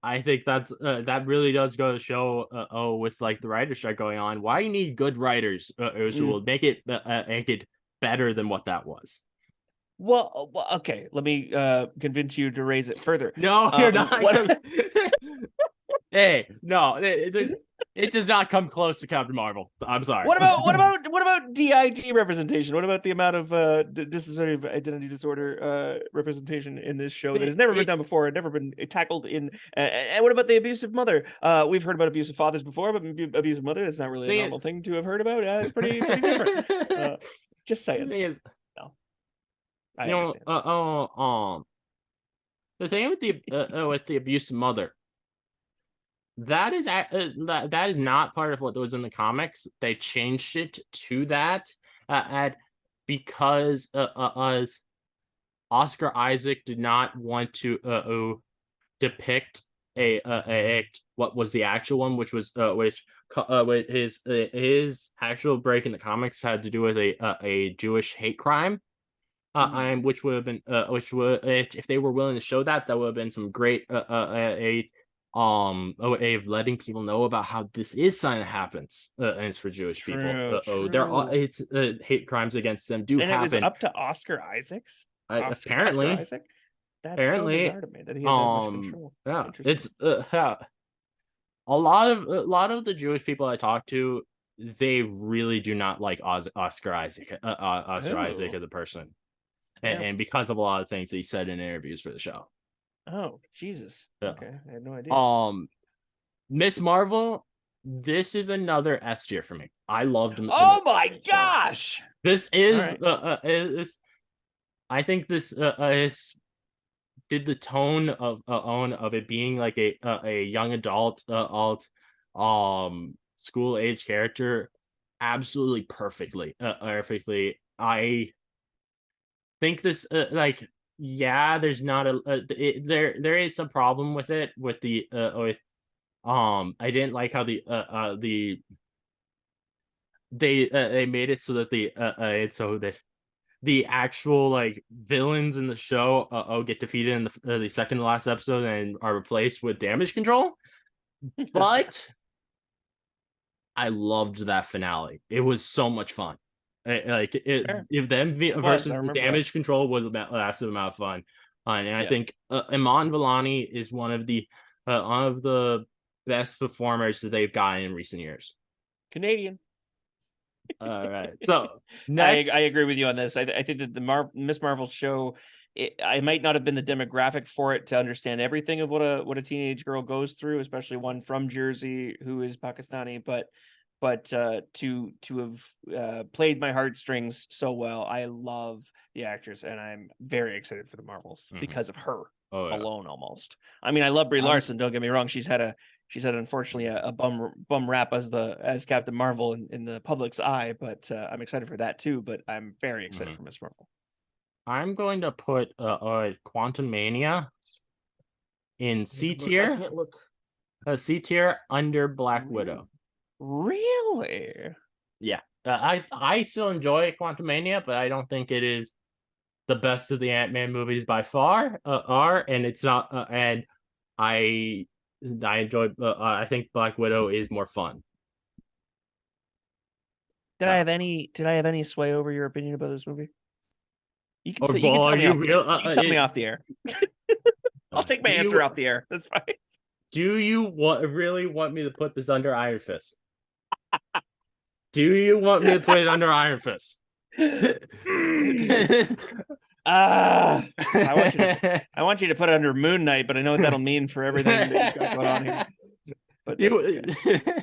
I think that really does go to show with like the writer strike going on, why you need good writers who will make it better than what that was. Well, okay, let me convince you to raise it further. No, you're not. Hey, no, it does not come close to Captain Marvel. I'm sorry. What about DID representation? What about the amount of dissociative identity disorder representation in this show that has never been done before and never been tackled in? And what about the abusive mother? We've heard about abusive fathers before, but abusive mother, that's not really a normal thing to have heard about. It's pretty different. Just saying. No, I understand. The thing with the abusive mother, that is not part of what was in the comics. They changed it to that because Oscar Isaac did not want to depict a what was the actual one, which was with his actual break in the comics had to do with a Jewish hate crime. And which would have been which would if they were willing to show that, that would have been some great a way of letting people know about how this is something that happens and it's for Jewish people. True, There are true. it's hate crimes against them do And it was happen. up to Oscar Isaacs? Oscar Apparently, Isaac? That's so apparently, bizarre to me that he had that much control. yeah, Interesting. it's a lot of the Jewish people I talk to, they really do not like Oscar Isaac, Oscar Isaac Oh, as a person, yeah. and because of a lot of things that he said in interviews for the show. Oh, Jesus. Yeah. Okay, I had no idea. Um, Miss Marvel, this is another S tier for me. I loved the Oh Miss my Marvel show. gosh! This All is right. I think this is did the tone of it being like a young adult school age character absolutely perfectly. I think this like yeah, there's not there is a problem with it with the with I didn't like how they made it so that it's so that the actual like villains in the show get defeated in the second to last episode and are replaced with damage control. But I loved that finale. It was so much fun. Like it, Fair. if them It was. I versus the remember that. damage control was a massive amount of fun. And I Yeah. think Iman Vellani is one of the best performers that they've gotten in recent years. Canadian. All right, so I next, agree with you on this. I think that the Miss Marvel show, I might not have been the demographic for it to understand everything of what a teenage girl goes through, especially one from Jersey who is Pakistani. But to have played my heartstrings so well, I love the actress, and I'm very excited for the Marvels Mhm. because of her Oh yeah, alone. Almost. I mean, I love Brie I'm Larson. Don't get me wrong. She's had unfortunately a bum rap as Captain Marvel in the public's eye, but I'm excited for that too. But I'm very excited mhm. for Miss Marvel. I'm going to put Quantum Mania in I need to C look. I tier, can't look. C tier under Black Really? Widow. Really? Yeah, I still enjoy Quantum Mania, but I don't think it is the best of the Ant-Man movies by far. Are and it's not and I I enjoy. I think Black Widow is more fun. Uh, Did I have any sway over your opinion about this movie? You can or say you can boy, tell me you off the air. real You can tell me off the air. I'll take my do answer you off the air. That's fine. really want me to put this under Iron Fist? Do you want me to put it under Iron Fist? Ah, I want you to put it under Moon Knight, but I know what that'll mean for everything that you've got going on here. But that's okay.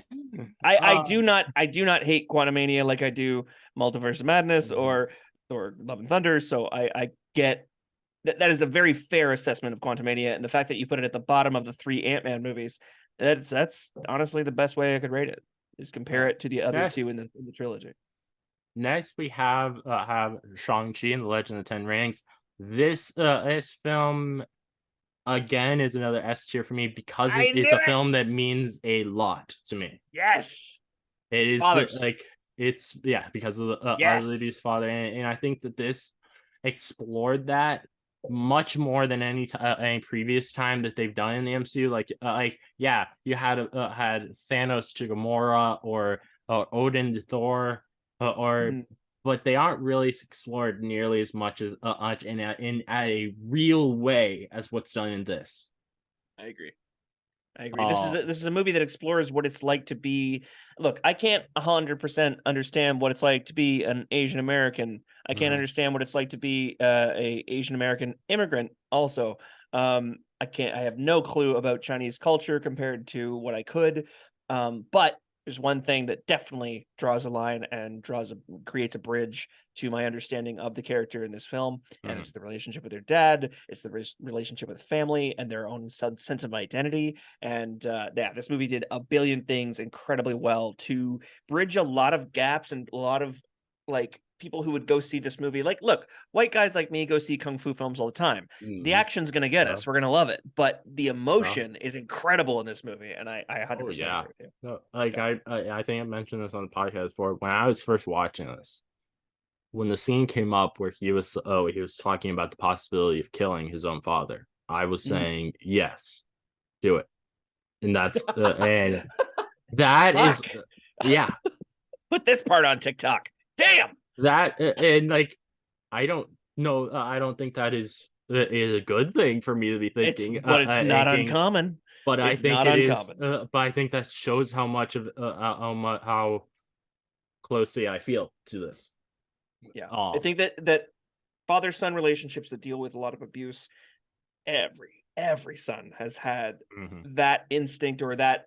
I do not hate Quantumania like I do Multiverse of Madness or Love and Thunder. So I get that is a very fair assessment of Quantumania, and the fact that you put it at the bottom of the three Ant-Man movies, that's honestly the best way I could rate it. Is compare it to the other next, two in the trilogy. next we have Shang-Chi and the Legend of the Ten Rings. This film again is another S tier for me because I knew it's a it. film that means a lot to me. Yes, It is fathers. like it's yeah because of the Our Yes, Lady's father, and I think that this explored that much more than any previous time that they've done in the MCU. Like yeah, you had Thanos to Gamora or Odin to Thor, or Mhm. but they aren't really explored nearly as much as much in a real way as what's done in this. I agree. I agree. Uh, This is a movie that explores what it's like to be. Look, I can't 100% understand what it's like to be an Asian American. I can't mhm, understand what it's like to be a Asian American immigrant. Also, I can't. I have no clue about Chinese culture compared to what I could. But there's one thing that definitely draws a line and creates a bridge to my understanding of the character in this film, and mhm. it's the relationship with their dad. It's the relationship with family and their own sense of identity. And yeah, this movie did a billion things incredibly well to bridge a lot of gaps and a lot of like people who would go see this movie. Like, look, white guys like me go see kung fu films all the time. The Mhm. action's gonna get Yeah. us. We're gonna love it. But the Yeah. emotion is incredible in this movie, and I Oh 100% yeah. agree with you. No, like Yeah. I think I mentioned this on the podcast before. When I was first watching this, when the scene came up where he was talking about the possibility of killing his own father, I was Mm. saying yes, do it, and that is Fuck. yeah, Put this part on TikTok. Damn. and like I don't know, I don't think that is a good thing for me to be thinking, But it's not thinking, uncommon. but I It's think not it is, uncommon. but I think that shows how much of how closely I feel to this. Yeah. I Um, think that father-son relationships that deal with a lot of abuse, every son has had mhm, that instinct or that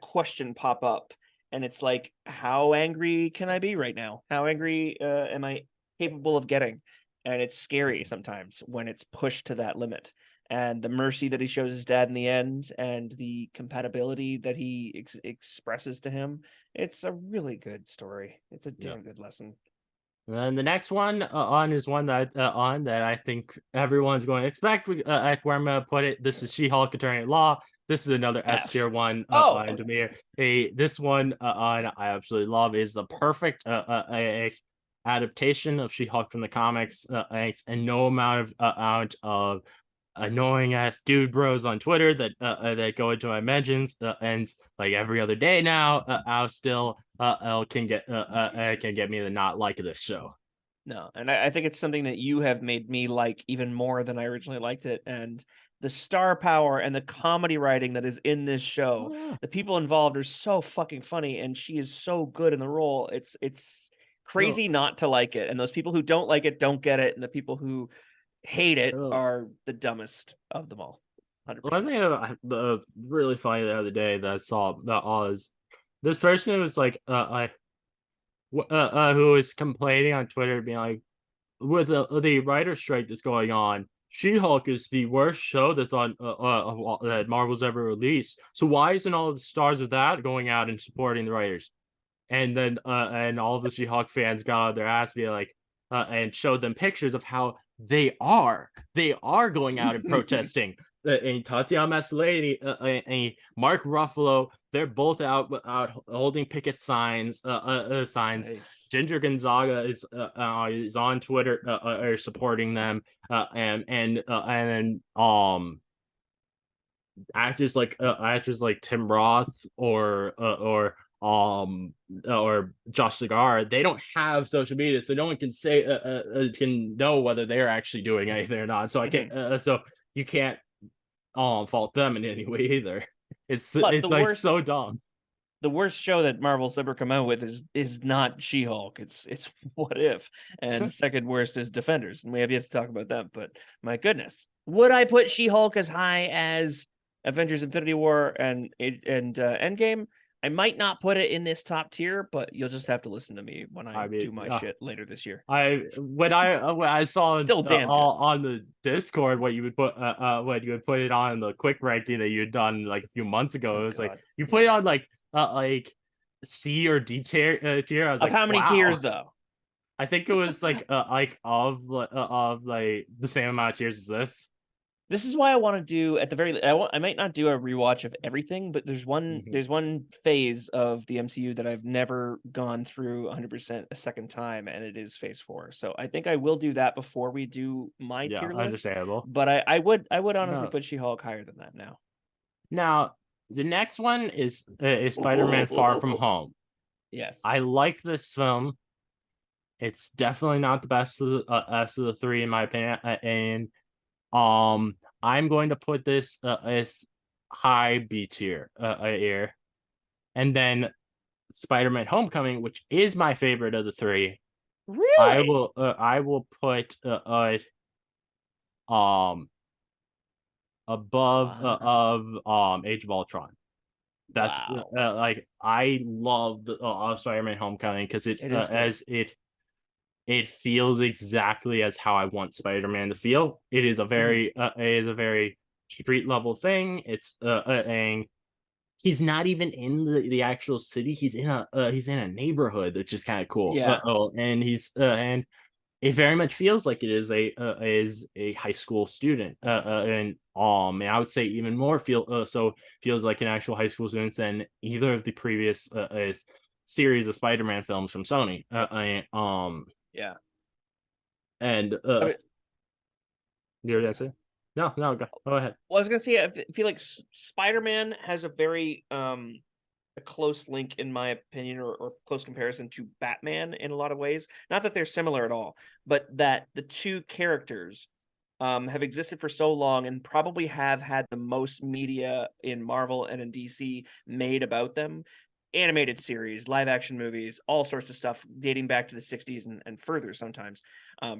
question pop up, and it's like, how angry can I be right now? How angry am I capable of getting? And it's scary mhm, sometimes when it's pushed to that limit. And the mercy that he shows his dad in the end, and the compatibility that he expresses to him, it's a really good story. It's a yeah. damn good lesson. And then the next one on is one that on that I think everyone's going to expect. Where I'm going to put it, this is She-Hulk Attorney at Law. This is another S tier F. one Oh, on okay. Demir. This one on I absolutely love is the perfect adaptation of She-Hulk from the comics, and no amount of annoying ass dude bros on Twitter that go into my mentions and like every other day now. I'll still can Jesus. get me to not like this show. No, and I think it's something that you have made me like even more than I originally liked it. And the star power and the comedy writing that is in this show, Oh yeah, the people involved are so fucking funny, and she is so good in the role. It's no, crazy not to like it. And those people who don't like it don't get it, and the people who hate it no. are the dumbest of them all. One 100%. thing really funny the other day that I saw that was this person who was like who was complaining on Twitter, being like, with the writer strike that's going on, She-Hulk is the worst show that's on that Marvel's ever released. So why isn't all the stars of that going out and supporting the writers? And then and all of the She-Hulk fans got on their ass, being like, and showed them pictures of how they are going out and protesting. And Tatiana Maslany and Mark Ruffalo, they're both out holding picket signs. Nice. Ginger Gonzaga is on Twitter supporting them, and actors like Tim Roth or Josh Cigar, they don't have social media, so no one can say can know whether they're actually doing anything or not. So I can't Mhm. so you can't fault them in any way either. Plus, It's like so dumb. the worst show that Marvel's ever come out with is not She-Hulk. It's What If, and second worst is Defenders, and we have yet to talk about that. But my goodness, would I put She-Hulk as high as Avengers: Infinity War and Endgame? I might not put it in this top tier, but you'll just have to listen to me when I I mean, do my shit later this year. when I saw Still damn good. all on the Discord what you would put when you would put it on the quick ranking that you had done like a few months ago, Oh it was like God, you put yeah. it on like C or D tier. I was Of like, how many wow. tiers though? I think it was like of like the same amount of tiers as this. This is why I want to do at the very I might not do a rewatch of everything, but Mhm. there's one phase of the MCU that I've never gone through 100% a second time, and it is Phase 4. So I think I will do that before we do my Yeah, tier list. understandable. But I would honestly No, put She-Hulk higher than that now. now the next one is Spider-Man Far From Home. Yes. I like this film. It's definitely not the best of the three in my opinion. And I'm going to put this as high B tier here, and then Spider-Man: Homecoming, which is my favorite of the three. Really? I will put um above Wow. of Age of Ultron. That's Wow. like I love the Spider-Man: Homecoming because It is good. it feels exactly as how I want Spider-Man to feel. It is a Mhm. very street level thing. It's and he's not even in the actual city. He's in a neighborhood, which is kind of cool. Yeah. And and it very much feels like it is a high school student. And I would say even more feels like an actual high school student than either of the previous series of Spider-Man films from Sony. Yeah. And I mean, you sorry, were go gonna ahead. say? No, no, go ahead. Well, I was gonna say, I feel like Spider-Man has a very a close link, in my opinion, or close comparison to Batman in a lot of ways. Not that they're similar at all, but that the two characters have existed for so long and probably have had the most media in Marvel and in DC made about them. Animated series, live action movies, all sorts of stuff dating back to the 60s and further sometimes,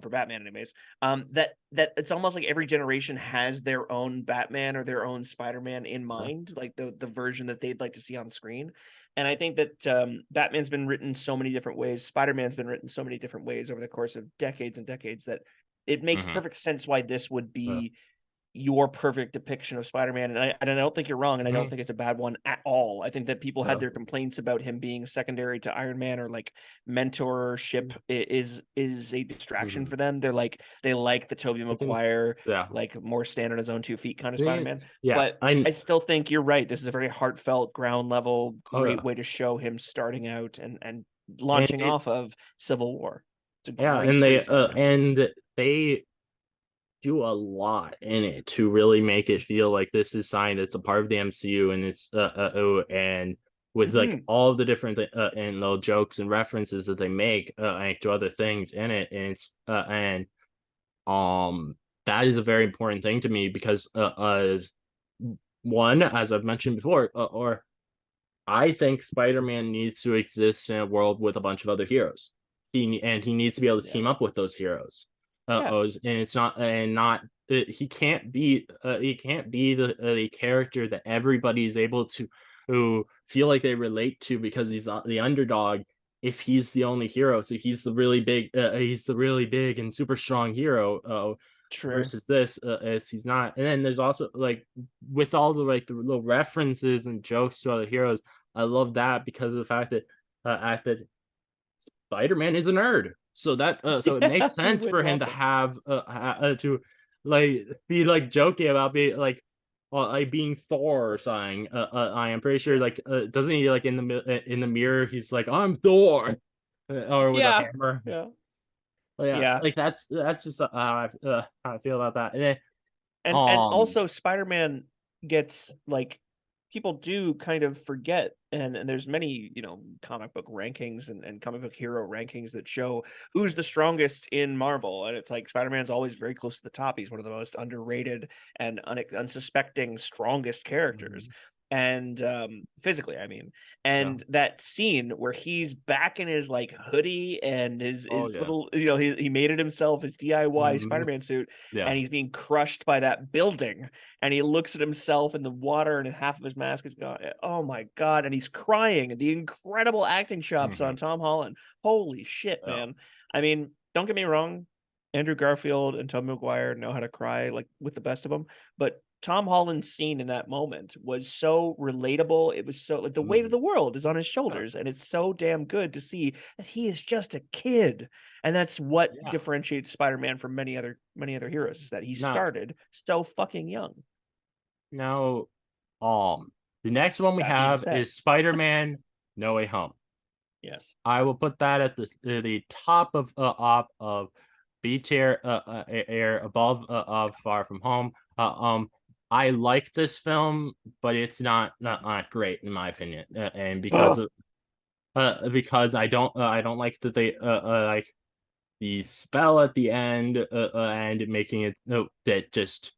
for Batman anyways. That it's almost like every generation has their own Batman or their own Spider-Man in Uh, mind, like the version that they'd like to see on screen. And I think that Batman's been written so many different ways, Spider-Man's been written so many different ways over the course of decades and decades, that it makes mhm, perfect sense why this would uh, be your perfect depiction of Spider-Man. And I don't think you're wrong, and I don't mhm, think it's a bad one at all. I think that people had uh, their complaints about him being secondary to Iron Man, or like mentorship is a distraction mhm. for them. They like the Tobey I think, Maguire, yeah, like more stand on his own 2 feet kind of yeah, Spider-Man. yeah. But I still think you're right. This is a very heartfelt, ground level, Oh great yeah, way to show him starting out and and launching off of Civil War. It's a yeah, great, great Spider-Man. and they do a lot in it to really make it feel like this is signed. It's a part of the MCU, and and with like Mhm. all the different and the jokes and references that they make to other things in it, and it's and that is a very important thing to me because as one, as I've mentioned before, or I think Spider-Man needs to exist in a world with a bunch of other heroes. He needs to be able to Yeah. team up with those heroes. Yeah. And it's not and not he can't be the character that everybody is able to who feel like they relate to because he's the underdog if he's the only hero. So he's the really big and super strong hero True. versus this as he's not. And then there's also like with all the little references and jokes to other heroes, I love that because of the fact that that Spider-Man is a nerd. So it makes Yeah, he sense would for him to talk it. have to like be like joking about being like being Thor or something. I am pretty sure Yeah. like doesn't he like in the mirror he's like I'm Thor or with a Yeah. hammer. Yeah. Yeah, Yeah. like that's just how I feel about that. And then And also Spider-Man gets like, people do kind of forget, and there's many, comic book rankings and comic book hero rankings that show who's the strongest in Marvel, and it's like Spider-Man's always very close to the top. He's one of the most underrated and unsuspecting strongest characters. Mhm. And physically, I mean, Yeah. and that scene where he's back in his like hoodie and Oh his yeah. little, he made it himself, his DIY Mhm. Spider-Man suit, and Yeah. he's being crushed by that building, and he looks at himself in the water and half of his mask is gone. Oh my god, and he's crying. The incredible acting chops Mhm. on Tom Holland. Holy shit, Yeah. man. I mean, don't get me wrong, Andrew Garfield and Tobey Maguire know how to cry like with the best of them, but Tom Holland's scene in that moment was so relatable. It was so like the weight of Mhm. the world is on his Yeah. shoulders, and it's so damn good to see that he is just a kid. And that's what Yeah. differentiates Spider-Man from many other heroes, is that he Now, started so fucking young. now, the next one we That being have said, is Spider-Man: No Way Home. yes. I will put that at the top of B tier air above of Far From Home. I like this film, but it's not great in my opinion, and Oh, because I don't like that they like the spell at the end and making it that just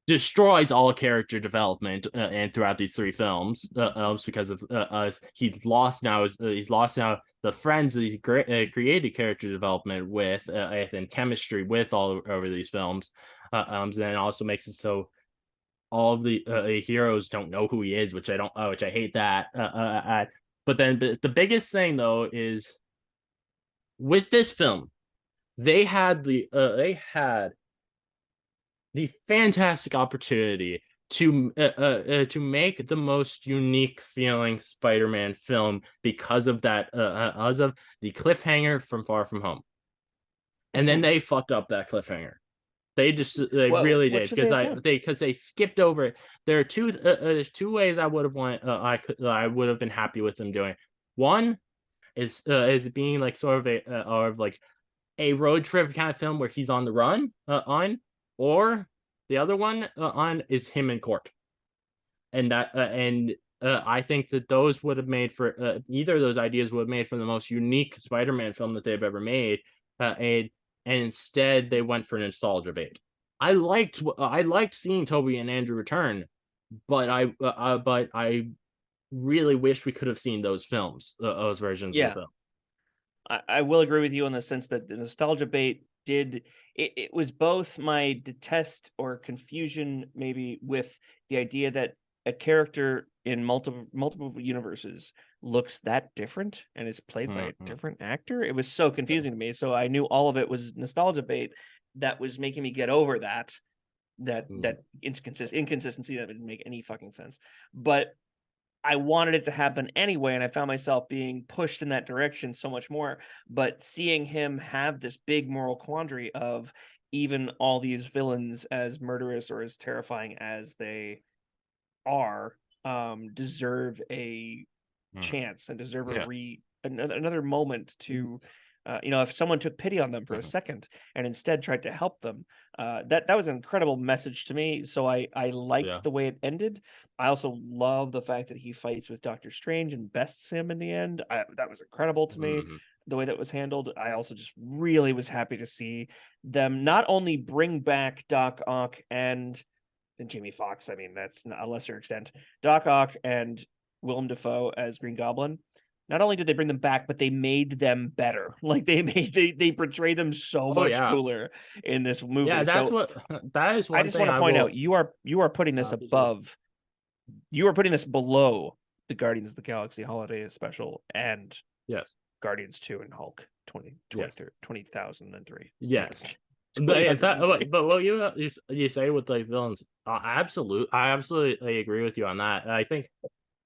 destroys all character development and throughout these three films because of he's lost now the friends that he's created character development with and chemistry with all over these films then also makes it so all of the heroes don't know who he is, which I hate that but then the biggest thing though is with this film they had the fantastic opportunity to make the most unique feeling Spider-Man film because of the cliffhanger from Far From Home. And then they fucked up that cliffhanger. They really What did, should they have done? because they skipped over it. There are two ways I would have went. I would have been happy with them doing. One is being like sort of like a road trip kind of film where he's on the run or the other one on is him in court, and I think that those would have made for either of those ideas would have made for the most unique Spider-Man film that they've ever made, and instead they went for nostalgia bait. I liked seeing Toby and Andrew return, but I really wish we could have seen those films, those versions of the Yeah, film. I will agree with you in the sense that the nostalgia bait it was both my detest or confusion maybe with the idea that a character in multiple universes looks that different and is played by a Mhm. different actor. It was so Yeah. confusing to me. So I knew all of it was nostalgia bait that was making me get over Mhm. that inconsistency that didn't make any fucking sense. But I wanted it to happen anyway, and I found myself being pushed in that direction so much more. But seeing him have this big moral quandary of even all these villains, as murderous or as terrifying as they are, deserve a Mhm. chance and deserve Yeah. another moment to, if someone took pity on them for a Mhm. second and instead tried to help them, that was an incredible message to me. So I liked Yeah. the way it ended. I also love the fact that he fights with Doctor Strange and bests him in the end. That was incredible to me. Mhm. The way that was handled. I also just really was happy to see them not only bring back Doc Ock and Jamie Foxx. I mean, that's a lesser extent. Doc Ock and Willem Dafoe as Green Goblin. Not only did they bring them back, but they made them better. Like they portrayed them so Oh much yeah. cooler in this Yeah, movie. that's So what that is I one just thing want to I point out will you are putting this appreciate. above you are putting this below the Guardians of the Galaxy Holiday Special and Yes. Guardians 2 and Hulk 20 Yes. 2003. Yes. But yeah, 2003. but what you say with like villains, I absolutely agree with you on that. And I think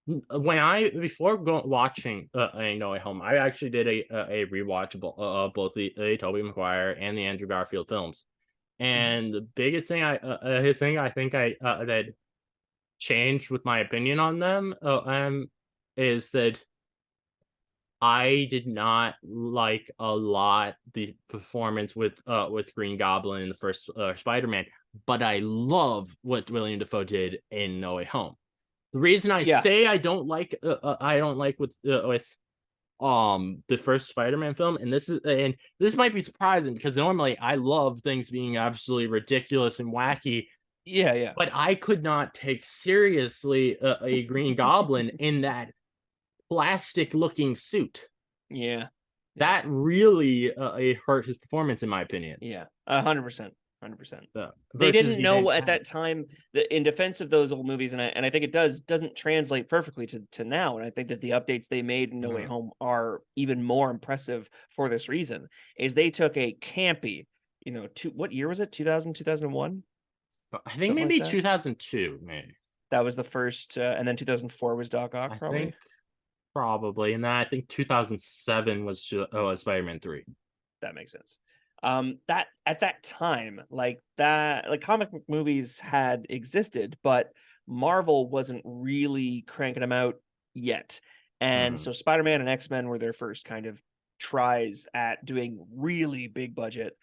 when I before watching No Way Home, I actually did a rewatch of both the Tobey Maguire and the Andrew Garfield films. Mhm. And the biggest thing his thing I think that changed with my opinion on them is that I did not like a lot the performance with Green Goblin in the first Spider-Man, but I love what William Dafoe did in No Way Home. The reason I Yeah. say I don't like with the first Spider-Man film, and this might be surprising because normally I love things being absolutely ridiculous and wacky, Yeah, yeah. but I could not take seriously a Green Goblin in that plastic looking suit. Yeah. Yeah. That really it hurt his performance, in my opinion. Yeah, 100%, 100%. They Versus didn't he didn't know at have that it. time that in defense of those old movies, and I think it doesn't translate perfectly to now, and I think that the updates they made in No Way Mhm. Home are even more impressive for this reason, is they took a campy, what year was it? 2000, 2001, I think something like maybe that? 2002, maybe. That was the first, and then 2004 was Doc Ock, I probably? think probably, and then I think 2007 was Spider-Man 3. That makes sense. That at that time, like comic book movies had existed, but Marvel wasn't really cranking them out yet. And Mhm. so Spider-Man and X-Men were their first kind of tries at doing really big budget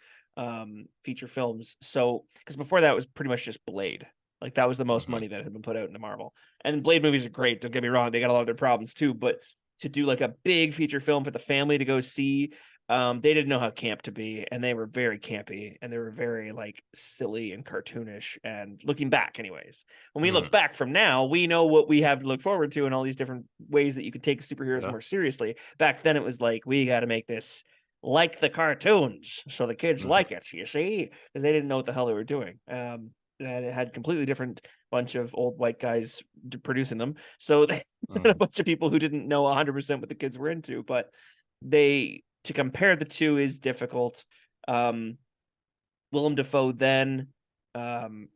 feature films. So because before that was pretty much just Blade. Like that was the most Mhm. money that had been put out into Marvel. And Blade movies are great, don't get me wrong, they got a lot of their problems too, but to do like a big feature film for the family to go see, they didn't know how camp to be, and they were very campy, and they were very like silly and cartoonish. And looking back, anyways, when we look Mhm. back from now, we know what we have to look forward to, and all these different ways that you could take superheroes Yeah. more seriously. Back then, it was like we got to make this like the cartoons, so the kids Mhm. like it. You see, because they didn't know what the hell they were doing. And it had completely different bunch of old white guys producing them, so they had a Mhm. bunch of people who didn't know 100% what the kids were into, but they to compare the two is difficult. Um, Willem Dafoe then, um,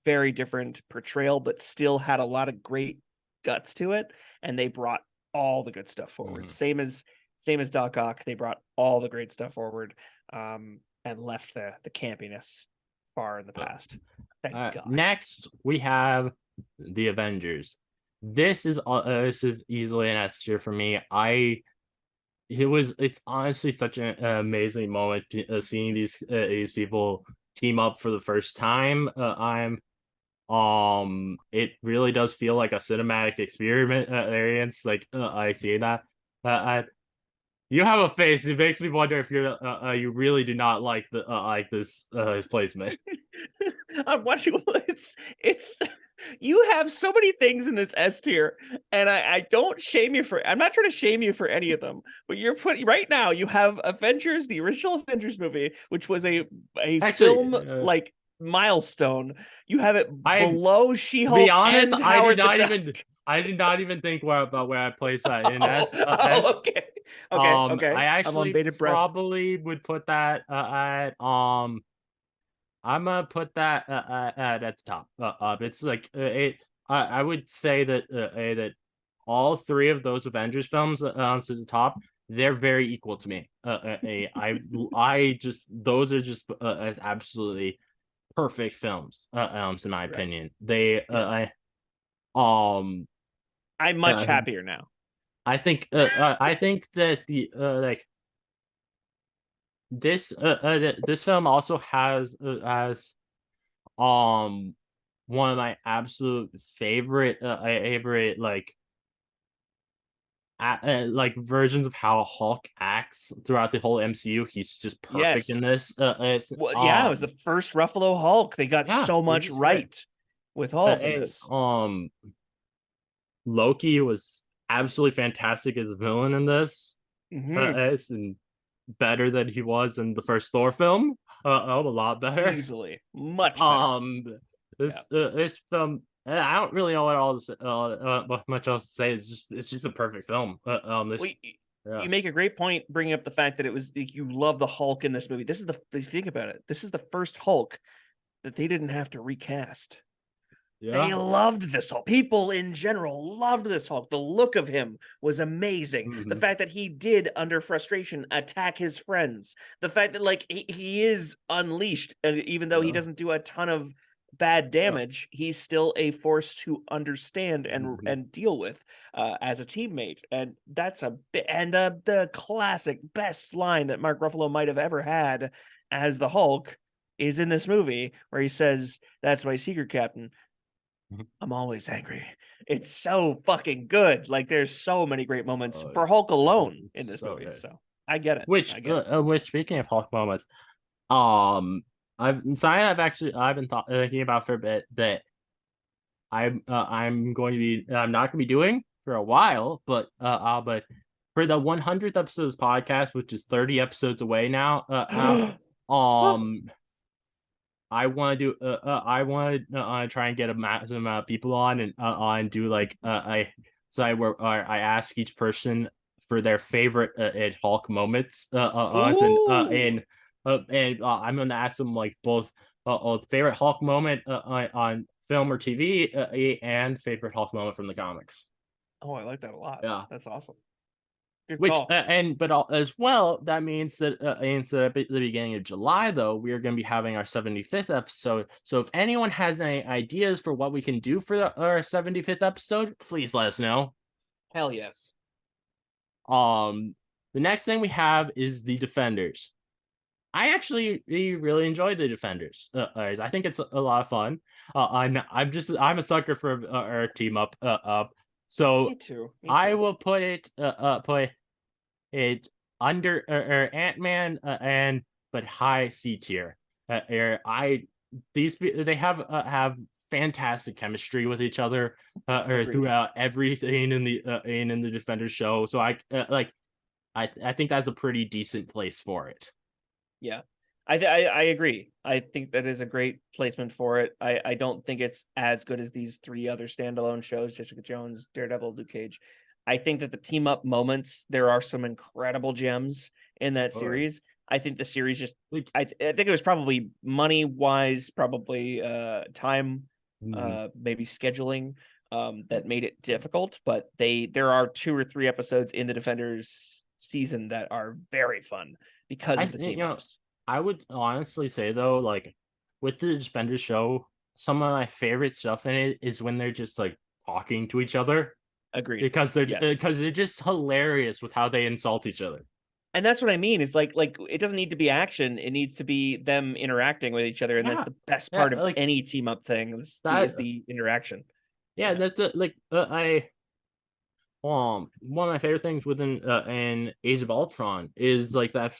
very different portrayal, but still had a lot of great guts to it, and they brought all the good stuff forward. Mhm. Same as Doc Ock, they brought all the great stuff forward, and left the campiness far in the So, past. Thank God. next we have the Avengers. This is easily an S tier for me. It's honestly such an amazing moment seeing these people team up for the first time. It really does feel like a cinematic experience. Like I see that. I You have a face. It makes me wonder if you really do not like this placement. I'm watching. It's you have so many things in this S tier, and I don't shame you for. I'm not trying to shame you for any of them, but you're putting right now. You have Avengers, the original Avengers movie, which was a Actually, film like milestone. You have it I below to be She-Hulk honest, and Howard the Duck. I did not even think about where I place that in Oh, S. okay, okay, okay. I I'm on actually bated breath. probably would put that at I'm gonna put that at the top. It's like it. I would say that all three of those Avengers films to the top, they're very equal to me. I just those are just as absolutely perfect films. In my Right. opinion, they Yeah. um I'm much uh, happier now. I think that the like this film also has um one of my absolute favorite like versions of how Hulk acts throughout the whole MCU. He's just perfect Yes. in this. It's Well, yeah, it was the first Ruffalo Hulk. They got Yeah, so he much was great. right with Hulk in It, this. Loki was absolutely fantastic as a villain in this. Hmm. And better than he was in the first Thor film. A lot better. Easily. Much better. Um, Yeah. this film, I don't really know what much else to say. It's just a perfect film. Well, Yeah. you make a great point bringing up the fact that it was like, you love the Hulk in this movie. This is the think about it. This is the first Hulk that they didn't have to recast. They Yeah. loved this Hulk. People in general loved this Hulk. The look of him was amazing. The Mhm. fact that he did, under frustration, attack his friends. The fact that like he is unleashed, even though he Yeah. doesn't do a ton of bad Yeah. damage, he's still a force to understand Mhm. and deal with as a teammate. And that's and the classic best line that Mark Ruffalo might have ever had as the Hulk is in this movie, where he says, "That's my secret, Captain. Mhm. I'm always angry." It's so fucking good. Like there's so many great moments Oh, for Hulk alone in it's this so movie. good. So I get it. I get it. Which speaking of Hulk moments, I've something I've been thinking about for a bit that I'm not going to be doing for a while, but for the 100th episode of this podcast, which is 30 episodes away now, um, I want to try and get a massive amount of people on do like I ask each person for their favorite Hulk moments Ooh. and I'm gonna ask them like both favorite Hulk moment on film or TV and favorite Hulk moment from the comics. Oh, I like that a lot. Yeah. That's awesome. Good Which call. as well, that means that at the beginning of July, though, we are going to be having our 75th episode. So if anyone has any ideas for what we can do for our 75th episode, please let us know. Hell yes. Um, the next thing we have is the Defenders. I actually really enjoy the Defenders. I think it's a lot of fun. I'm a sucker for our team up. Me So too. Me I too. will put it under Ant-Man but high C tier. I they have fantastic chemistry with each other or Agreed. throughout everything in the Defenders show. So I think that's a pretty decent place for it. Yeah. I agree. I think that is a great placement for it. I don't think it's as good as these three other standalone shows, Jessica Jones, Daredevil, Luke Cage. I think that the team up moments, there are some incredible gems in that Or series. I think the series just Like, I think it was probably money wise, probably time, mhm. maybe scheduling that made it difficult. But there are 2 or 3 episodes in the Defenders season that are very fun because I of the think team ups. I would honestly say though, like with the Defenders show, some of my favorite stuff in it is when they're just like talking to each other Agreed. because Yes. they're just hilarious with how they insult each other. And that's what I mean. Is like it doesn't need to be action. It needs to be them interacting with each other, and that's Yeah, the best yeah, part of like any team up thing is that. the interaction. Yeah, Yeah. that's like I one of my favorite things within in Age of Ultron is like that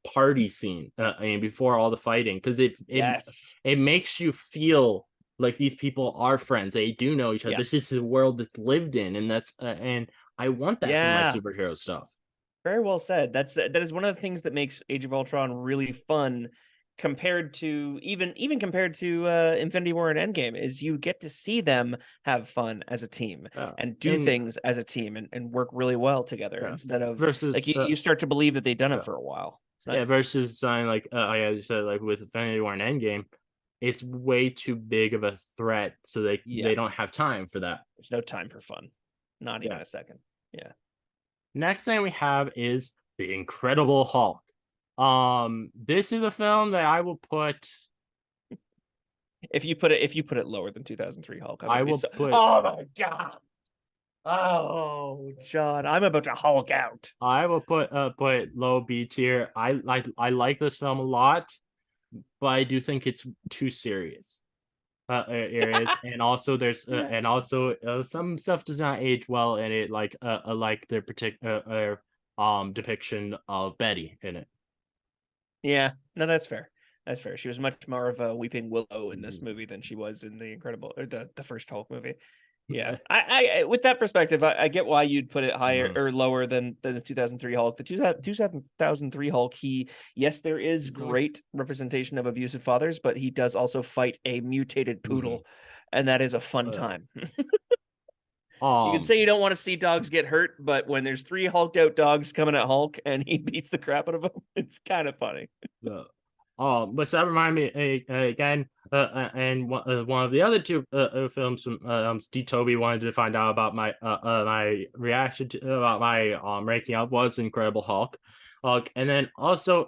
party scene and before all the fighting because Yes. it makes you feel like these people are friends. They do know each other. Yeah. This is a world that's lived in, and that's and I want that from my Yeah. superhero stuff. Very well said. That is one of the things that makes Age of Ultron really fun compared to even compared to Infinity War and Endgame is you get to see them have fun as a team and do And things as a team and work really well together yeah, instead of versus like you start to believe that they've done it yeah, for a while. It's yeah, nice. versus something like like I said, like with Infinity War and Endgame, it's way too big of a threat, so Yeah. they don't have time for that. There's no time for fun. Not even Yeah. a second. Yeah. Next thing we have is the Incredible Hulk. This is a film that I will put. If you put it lower than 2003 Hulk, I'm I gonna be will so. put. Oh my god! Oh, John, I'm about to Hulk out. I will put low B tier. I like this film a lot, but I do think it's too serious. Areas and also there's and also some stuff does not age well in it like their particular depiction of Betty in it. Yeah, no, that's fair. That's fair. She was much more of a weeping willow in this Mhm. movie than she was in the Incredible or the first Hulk movie. Yeah, I with that perspective, I get why you'd put it higher Mhm. or lower than the 2003 Hulk. The 2003 Hulk, yes, there is great representation of abusive fathers, but he does also fight a mutated Mhm. poodle, and that is a fun Uh, time. You can um say you don't want to see dogs get hurt, but when there's 3 hulked out dogs coming at Hulk and he beats the crap out of them, it's kind of funny. uh, but that remind me again and one of the other two films from D Toby wanted to find out about my reaction to about my ranking of was Incredible Hulk. And then also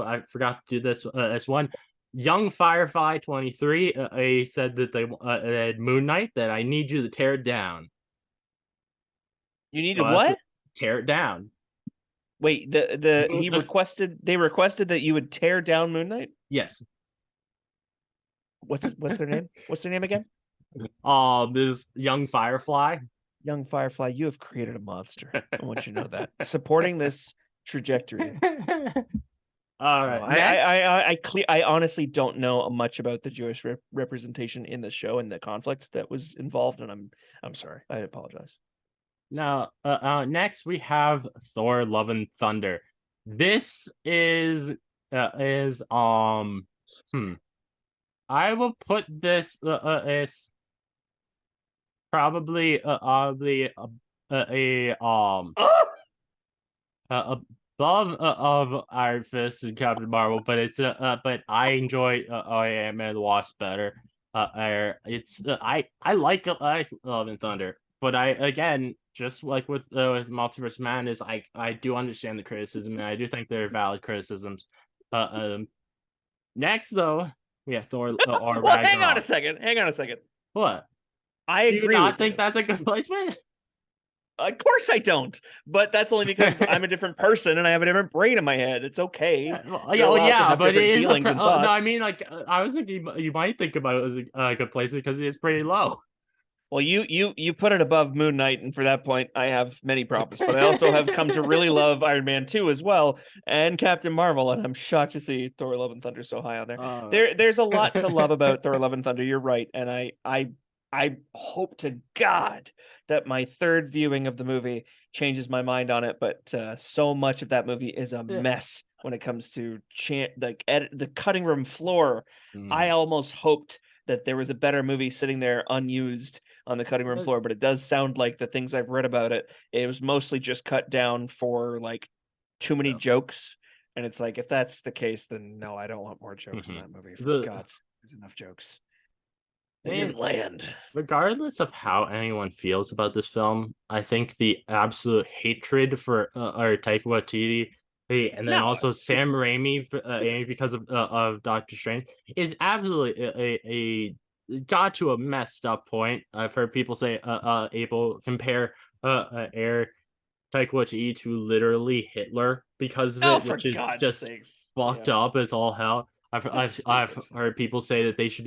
I forgot to do this as one Young Firefly 23 he said that they had Moon Knight that I need you to tear it down. You need to So that's what? tear it down. Wait, they requested that you would tear down Moon Knight? Yes. What's their name? What's their name again? There's Young Firefly. Young Firefly, you have created a monster. I want you to know that. Supporting this trajectory. All Oh, right, next. I honestly don't know much about the Jewish representation in the show and the conflict that was involved, and I'm sorry. I apologize. Now, next we have Thor: Love and Thunder. This is hmm. I will put this as probably Oh! above of Iron Fist and Captain Marvel, but it's but I enjoy Ant-Man and the Wasp better. It's I like Love and Thunder, but I again just like with Multiverse Madness, I do understand the criticism and I do think they're valid criticisms. Uh, um, next though we have Thor or Well, hang on a Ragnarok. second. Hang on a second. What? I Do you agree not with think you. that's a good placement? Of course I don't. But that's only because I'm a different person and I have a different brain in my head. It's okay. Yeah, well, You're allowed to yeah, have but it different is a feelings and no. I thoughts. mean, like I was thinking you might think about it as a good placement because it is pretty low. Well, you put it above Moon Knight, and for that point, I have many problems. But I also have come to really love Iron Man 2 as well, and Captain Marvel, and I'm shocked to see Thor: Love and Thunder so high on there. uh, There's a lot to love about Thor: Love and Thunder. You're right, and I hope to God that my third viewing of the movie changes my mind on it. But so much of that movie is a yeah. mess when it comes to the cutting room floor. I Mm. almost hoped that there was a better movie sitting there unused on the cutting room floor, but it does sound like the things I've read about it, it was mostly just cut down for like too many Yeah. jokes And it's like, if that's the case, then no, I don't want more jokes in Mhm. that movie. For The God's sake, there's enough jokes. They and didn't land. regardless of how anyone feels about this film, I think the absolute hatred for or Taika Waititi, and then No, also it's Sam stupid. Raimi because of Doctor Strange is absolutely got to a messed up point. I've heard people say able compare Air Taika Waititi to literally Hitler because of Oh, it, for which is God's just sakes. fucked Yeah, up as all hell. that's I've stupid. heard people say that they should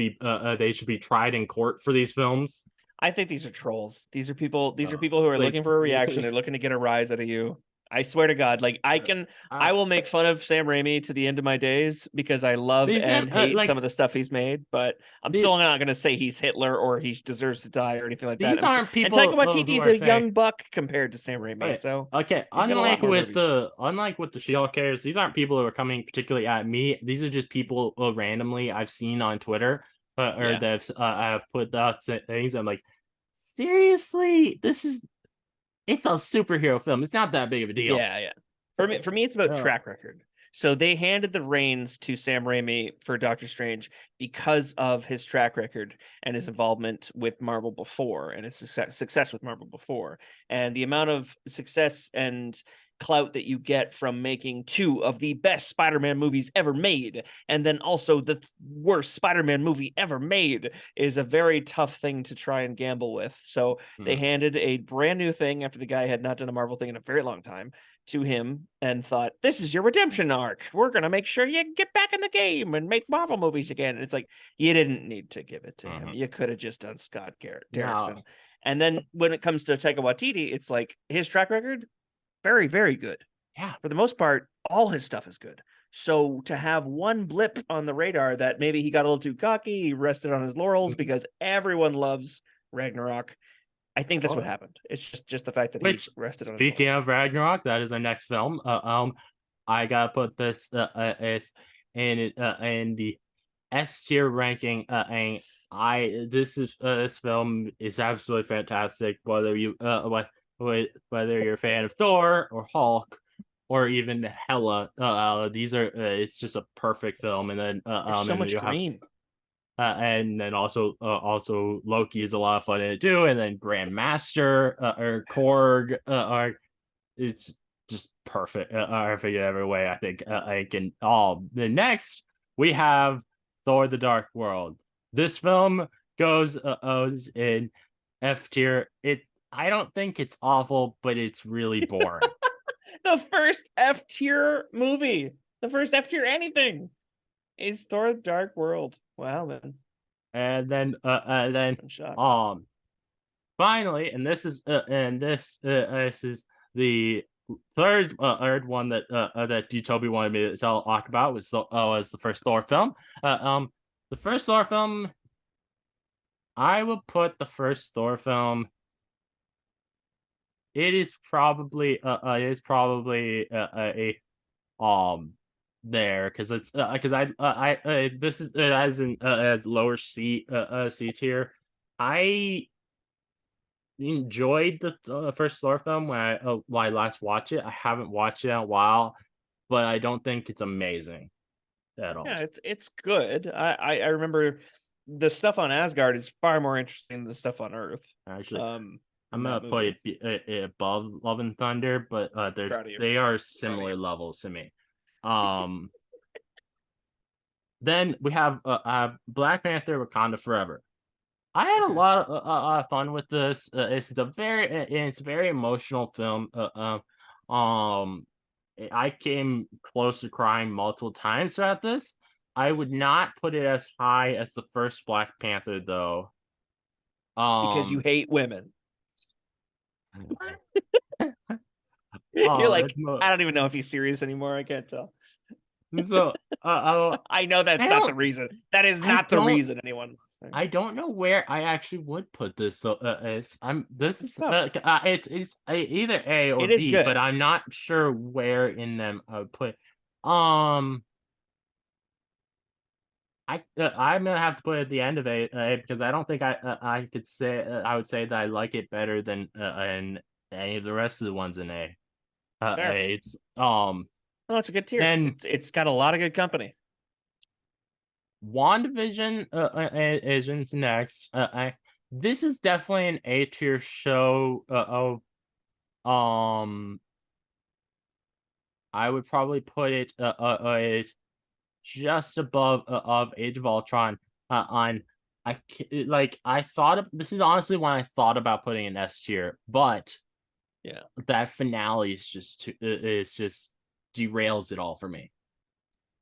be tried in court for these films. I think these are trolls. These are people. These are Uh, people who are it's like looking for a reaction. They're looking to get a rise out of you. I swear to God, like I uh, will make fun of Sam Raimi to the end of my days because I love these and hate some like of the stuff he's made. But I'm the, still not going to say he's Hitler or he deserves to die or anything like that. these aren't And Taika people Waititi who is are a saying young buck compared to Sam Raimi, right. so Okay, he's got a lot more movies. unlike with the She-Hulk characters, these aren't people who are coming particularly at me. These are just people randomly I've seen on Twitter or Yeah, that have put out things. I'm like, seriously, it's a superhero film. It's not that big of a deal. yeah. For me, it's about Uh, track record. So they handed the reins to Sam Raimi for Doctor Strange because of his track record and his involvement with Marvel before, and his success with Marvel before, and the amount of success and clout that you get from making two of the best Spider-Man movies ever made, and then also the worst Spider-Man movie ever made, is a very tough thing to try and gamble with. So they hmm. handed a brand new thing after the guy had not done a Marvel thing in a very long time to him and thought, "This is your redemption arc. We're gonna make sure you get back in the game and make Marvel movies again." And it's like, you didn't need to give it to him. Hmm. You could have just done Scott Garrett Now, Derrickson. And then when it comes to Taika Waititi, it's like his track record, very, very good. yeah. For the most part, all his stuff is good. So to have one blip on the radar that maybe he got a little too cocky, he rested on his laurels Mhm. because everyone loves Ragnarok. I think that's what Oh, happened. It's just the fact that he which, rested on his speaking laurels. of Ragnarok, that is our next film. I gotta put this as in the S tier ranking. And this film is absolutely fantastic. Whether you're a fan of Thor or Hulk or even Hella, these are it's just a perfect film. There's so And then much you have green. and then also Loki is a lot of fun in it too. And then Grandmaster or Yes. Korg are it's just perfect. I figured every way. I think I can. The next we have Thor: The Dark World. This film goes in F tier. I don't think it's awful, but it's really boring. The first F tier movie, the first F tier anything is Thor: The Dark World. Wow, man, And then I'm shocked. um finally, this is the third one that D Toby wanted me to talk about was the first Thor film. The first Thor film, I will put the first Thor film. It is probably a there because it's because I this is as lower C tier. I enjoyed the first Thor film when I last watched it. I haven't watched it in a while, but I don't think it's amazing at all. Yeah, it's good. I remember the stuff on Asgard is far more interesting than the stuff on Earth. Actually, Um, I'm in gonna that put movie. it above Love and Thunder, but Proud of you. they are Proud of similar you. levels to me. Um, then we have Black Panther: Wakanda Forever. I had a Okay. lot of fun with this. It's a very emotional film. I came close to crying multiple times throughout this. I would not put it as high as the first Black Panther, though. Because you Um, hate women. You're it's like, mo- I don't even know if he's serious anymore. I can't tell. so I know that's I not the don't, reason. That is I not the don't, reason anyone was saying. I don't know where I actually would put this. So it's I'm this It's is tough. it's either A or It is B, but good. I'm not sure where in them I would put. Um, I'm gonna have to put it at the end of A because I don't think I could say I would say that I like it better than in any of the rest of the ones in A. Fair. It's. Oh, it's a good tier. Then It's got a lot of good company. WandaVision is next. This is definitely an A tier show. I would probably put it just above of Age of Ultron. On I thought this is honestly when I thought about putting an S tier, but Yeah. that finale is just derails it all for me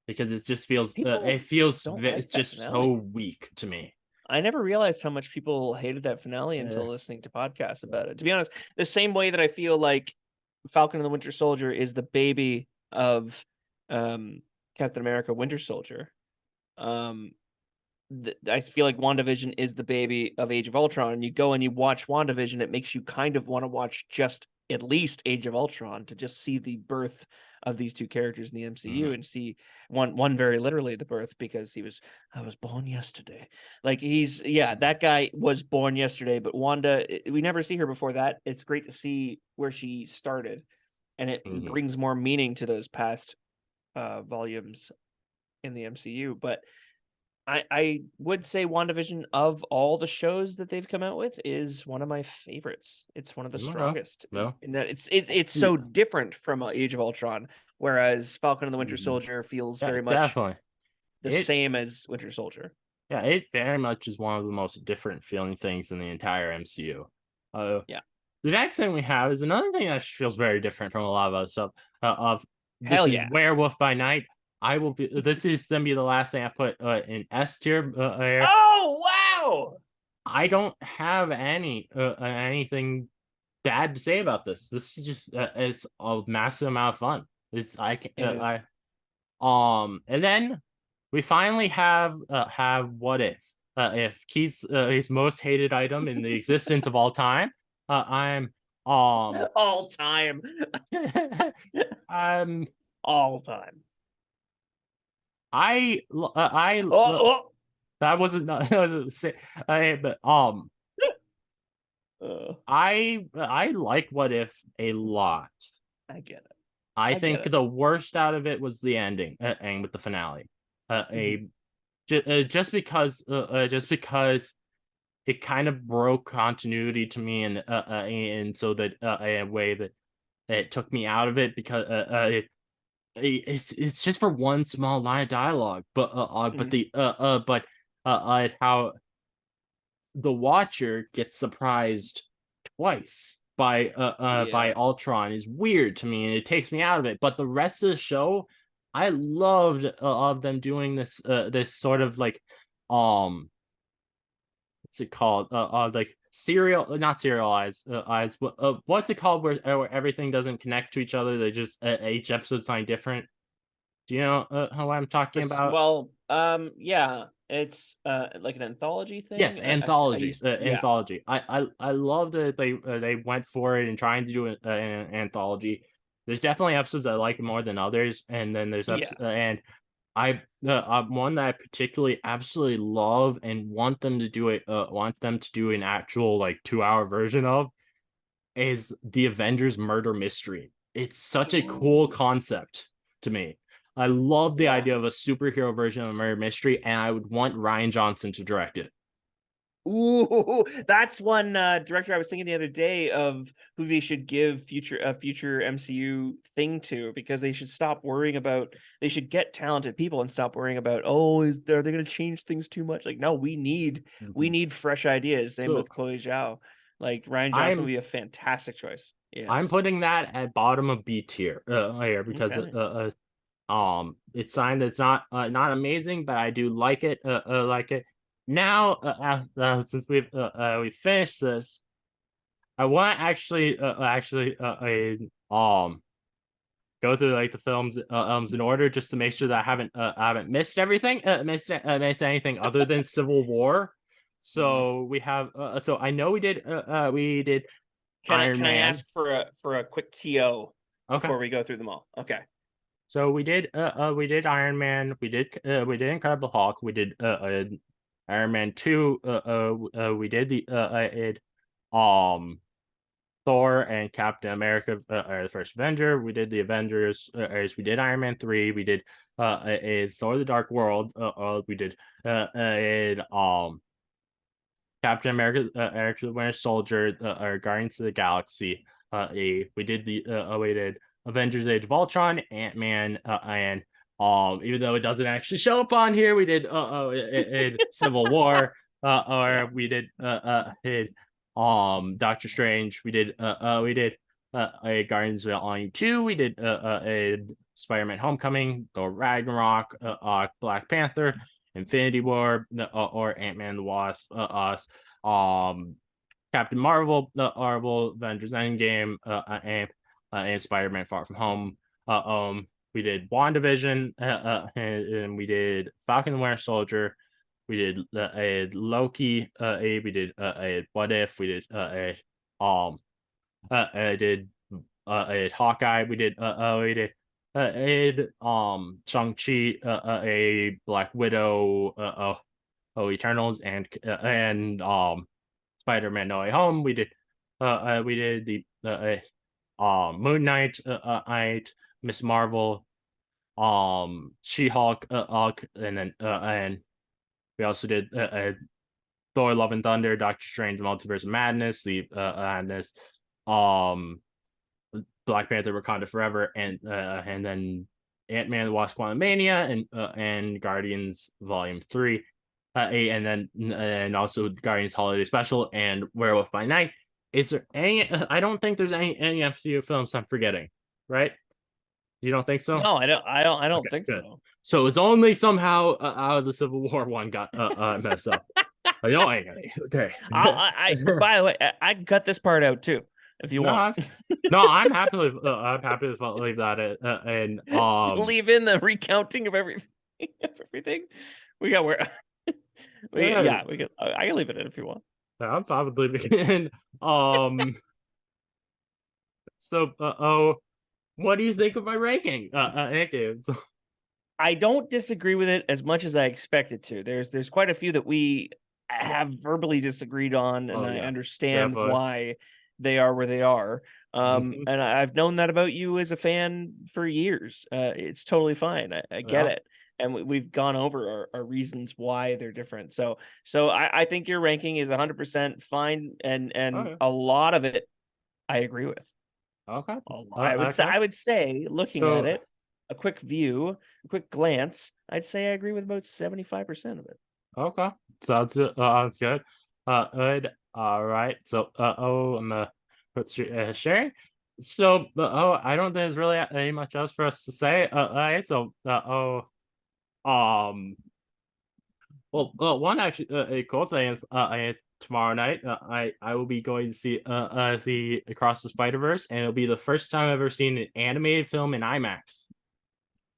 because it just feels People don't it's like that just so finale. weak to me. I never realized how much people hated that finale Uh, until listening to podcasts about it. To be honest, the same way that I feel like Falcon and the Winter Soldier is the baby of um, Captain America Winter Soldier. Um, I feel like WandaVision is the baby of Age of Ultron. And you go and you watch WandaVision, it makes you kind of want to watch just at least Age of Ultron to just see the birth of these two characters in the MCU mhm, and see one very literally the birth because I was born yesterday. Like that guy was born yesterday, but Wanda, we never see her before that. It's great to see where she started, and it mhm. brings more meaning to those past volumes in the MCU. But I would say WandaVision of all the shows that they've come out with is one of my favorites. It's one of the Okay. strongest Well, in that it's y- so different from Age of Ultron, whereas Falcon and the Winter mhm. Soldier feels Yeah, very much definitely. the It same as Winter Soldier. Yeah, it very much is one of the most different feeling things in the entire MCU. Uh, Yeah. the next thing we have is another thing that feels very different from a lot of other stuff. Of this Hell is yeah. Werewolf by Night. I will be. This is gonna be the last thing I put in S tier. Oh wow. I don't have anything bad to say about this. This is just it's a massive amount of fun. It's I can It is. and then we finally have What if Keith's his most hated item in the existence of all time. I'm All time. um All time. Oh, that wasn't not but oh. I like What If a lot. I get it. I I get think it. the worst out of it was the ending and with the finale. Mhm. A just because it kind of broke continuity to me and so that a way that it took me out of it because it's just for one small line of dialogue but Mhm. how the watcher gets surprised twice by Yeah. Ultron is weird to me and it takes me out of it. But the rest of the show, I loved of them doing this sort of like um what's it called like serial not serialized eyes what's it called where everything doesn't connect to each other, they just each episode's something different. Do you know how I'm talking about? Well, yeah, it's like an anthology Yes, thing. I anthology. used yeah, Anthology. I love that they went for it and trying to do an anthology. There's definitely episodes I like more than others, and then there's yeah. episodes and one that I particularly absolutely love and want them to do an actual like 2 hour version of is the Avengers murder mystery. It's such a cool Ooh, concept to me. I love the yeah. idea of a superhero version of a murder mystery, and I would want Ryan Johnson to direct it. Ooh, that's one director I was thinking the other day of who they should give future MCU thing to because they should stop worrying about they should get talented people and stop worrying about are they going to change things too much? Like no, we Mhm. need fresh ideas. Same So with Chloe Zhao. Like Ryan Johnson would I'm be a fantastic choice. I'm Yes. putting that at bottom of B tier here because Okay. it's signed. It's not amazing, but I do like it. Now since we finished this, I want to actually go through like the films in order just to make sure that I haven't missed everything missed anything other than Civil War. So we have so I know we did Iron Can I Man. ask for a quick TO Okay. before we go through them all? Okay. So we did Iron Man, we did Incredible Hulk, we did Iron Man 2, we did the it um Thor and Captain America, the first Avenger. We did the Avengers. We did Iron Man 3. We did Thor: The Dark World. We did Captain America, America the Winter Soldier, or Guardians of the Galaxy. We did we did Avengers: Age of Ultron, Ant-Man, and even though it doesn't actually show up on here, we did Civil War, or we did Doctor Strange. We did a Guardians of the Galaxy 2. We did a Spider-Man: Homecoming, Thor: Ragnarok, Black Panther, Infinity War, or Ant-Man the Wasp, Captain Marvel, Marvel, Avengers Endgame, and Spider-Man: Far From Home. We did WandaVision, and we did Falcon and Winter Soldier. We did Loki. We did What If. We did did Hawkeye. We did Shang-Chi, a Black Widow, Eternals, and Spider-Man: No Way Home. We did the Moon Knight, Miss Marvel, She-Hulk, and then and we also did Thor: Love and Thunder, Doctor Strange: Multiverse of Madness, the Madness, Black Panther: Wakanda Forever, and then Ant-Man and the Wasp: Quantumania, and Guardians Volume 3, and also Guardians Holiday Special and Werewolf by Night. Is there any? I don't think there's any MCU films I'm forgetting, right? You don't think so? No, I don't Okay, think good. so. So it's only somehow out of the Civil War one got messed up. I know I got it. Okay. By the way, I cut this part out too if you want. I'm happy to leave that and leave in the recounting of everything. Everything we got where. We can. I can leave it in if you want. I'm probably leaving in. So what do you think of my ranking? I don't disagree with it as much as I expected to. There's quite a few that we have verbally disagreed on, and I understand definitely. why they are where they are. And I've known that about you as a fan for years. It's totally fine. I get it. And we've gone over our reasons why they're different. So I think your ranking is 100% fine, and a lot of it I agree with. Okay. I would say looking at it, a quick view, a quick glance, I'd say I agree with about 75% of it. Okay. Sounds good. Good. Good. All right. So I'm gonna put sharing. So I don't think there's really any much else for us to say. Well, one actually a cool thing is tomorrow night I will be going to see Across the Spider-Verse, and it'll be the first time I've ever seen an animated film in IMAX.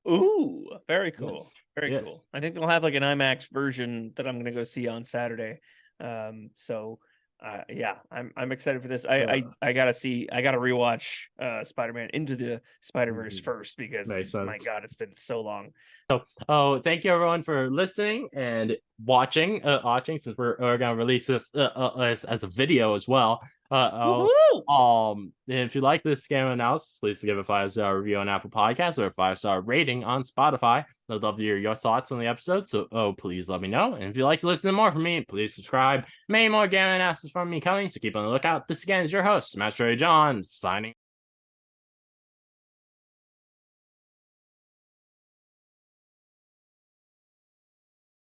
Ooh, very cool. Yes. Very cool. I think they'll have like an IMAX version that I'm gonna go see on Saturday. Yeah, I'm excited for this. I gotta rewatch Spider-Man Into the Spider-Verse first, because my God, it's been so long. So thank you everyone for listening and watching since we're gonna release this as a video as well. If you like this game analysis, please give a 5-star review on Apple Podcasts or a 5-star rating on Spotify. I'd love to hear your thoughts on the episode, so please let me know. And if you'd like to listen to more from me, please subscribe. Many more game analysis from me coming, so keep on the lookout. This again is your host, Master John, signing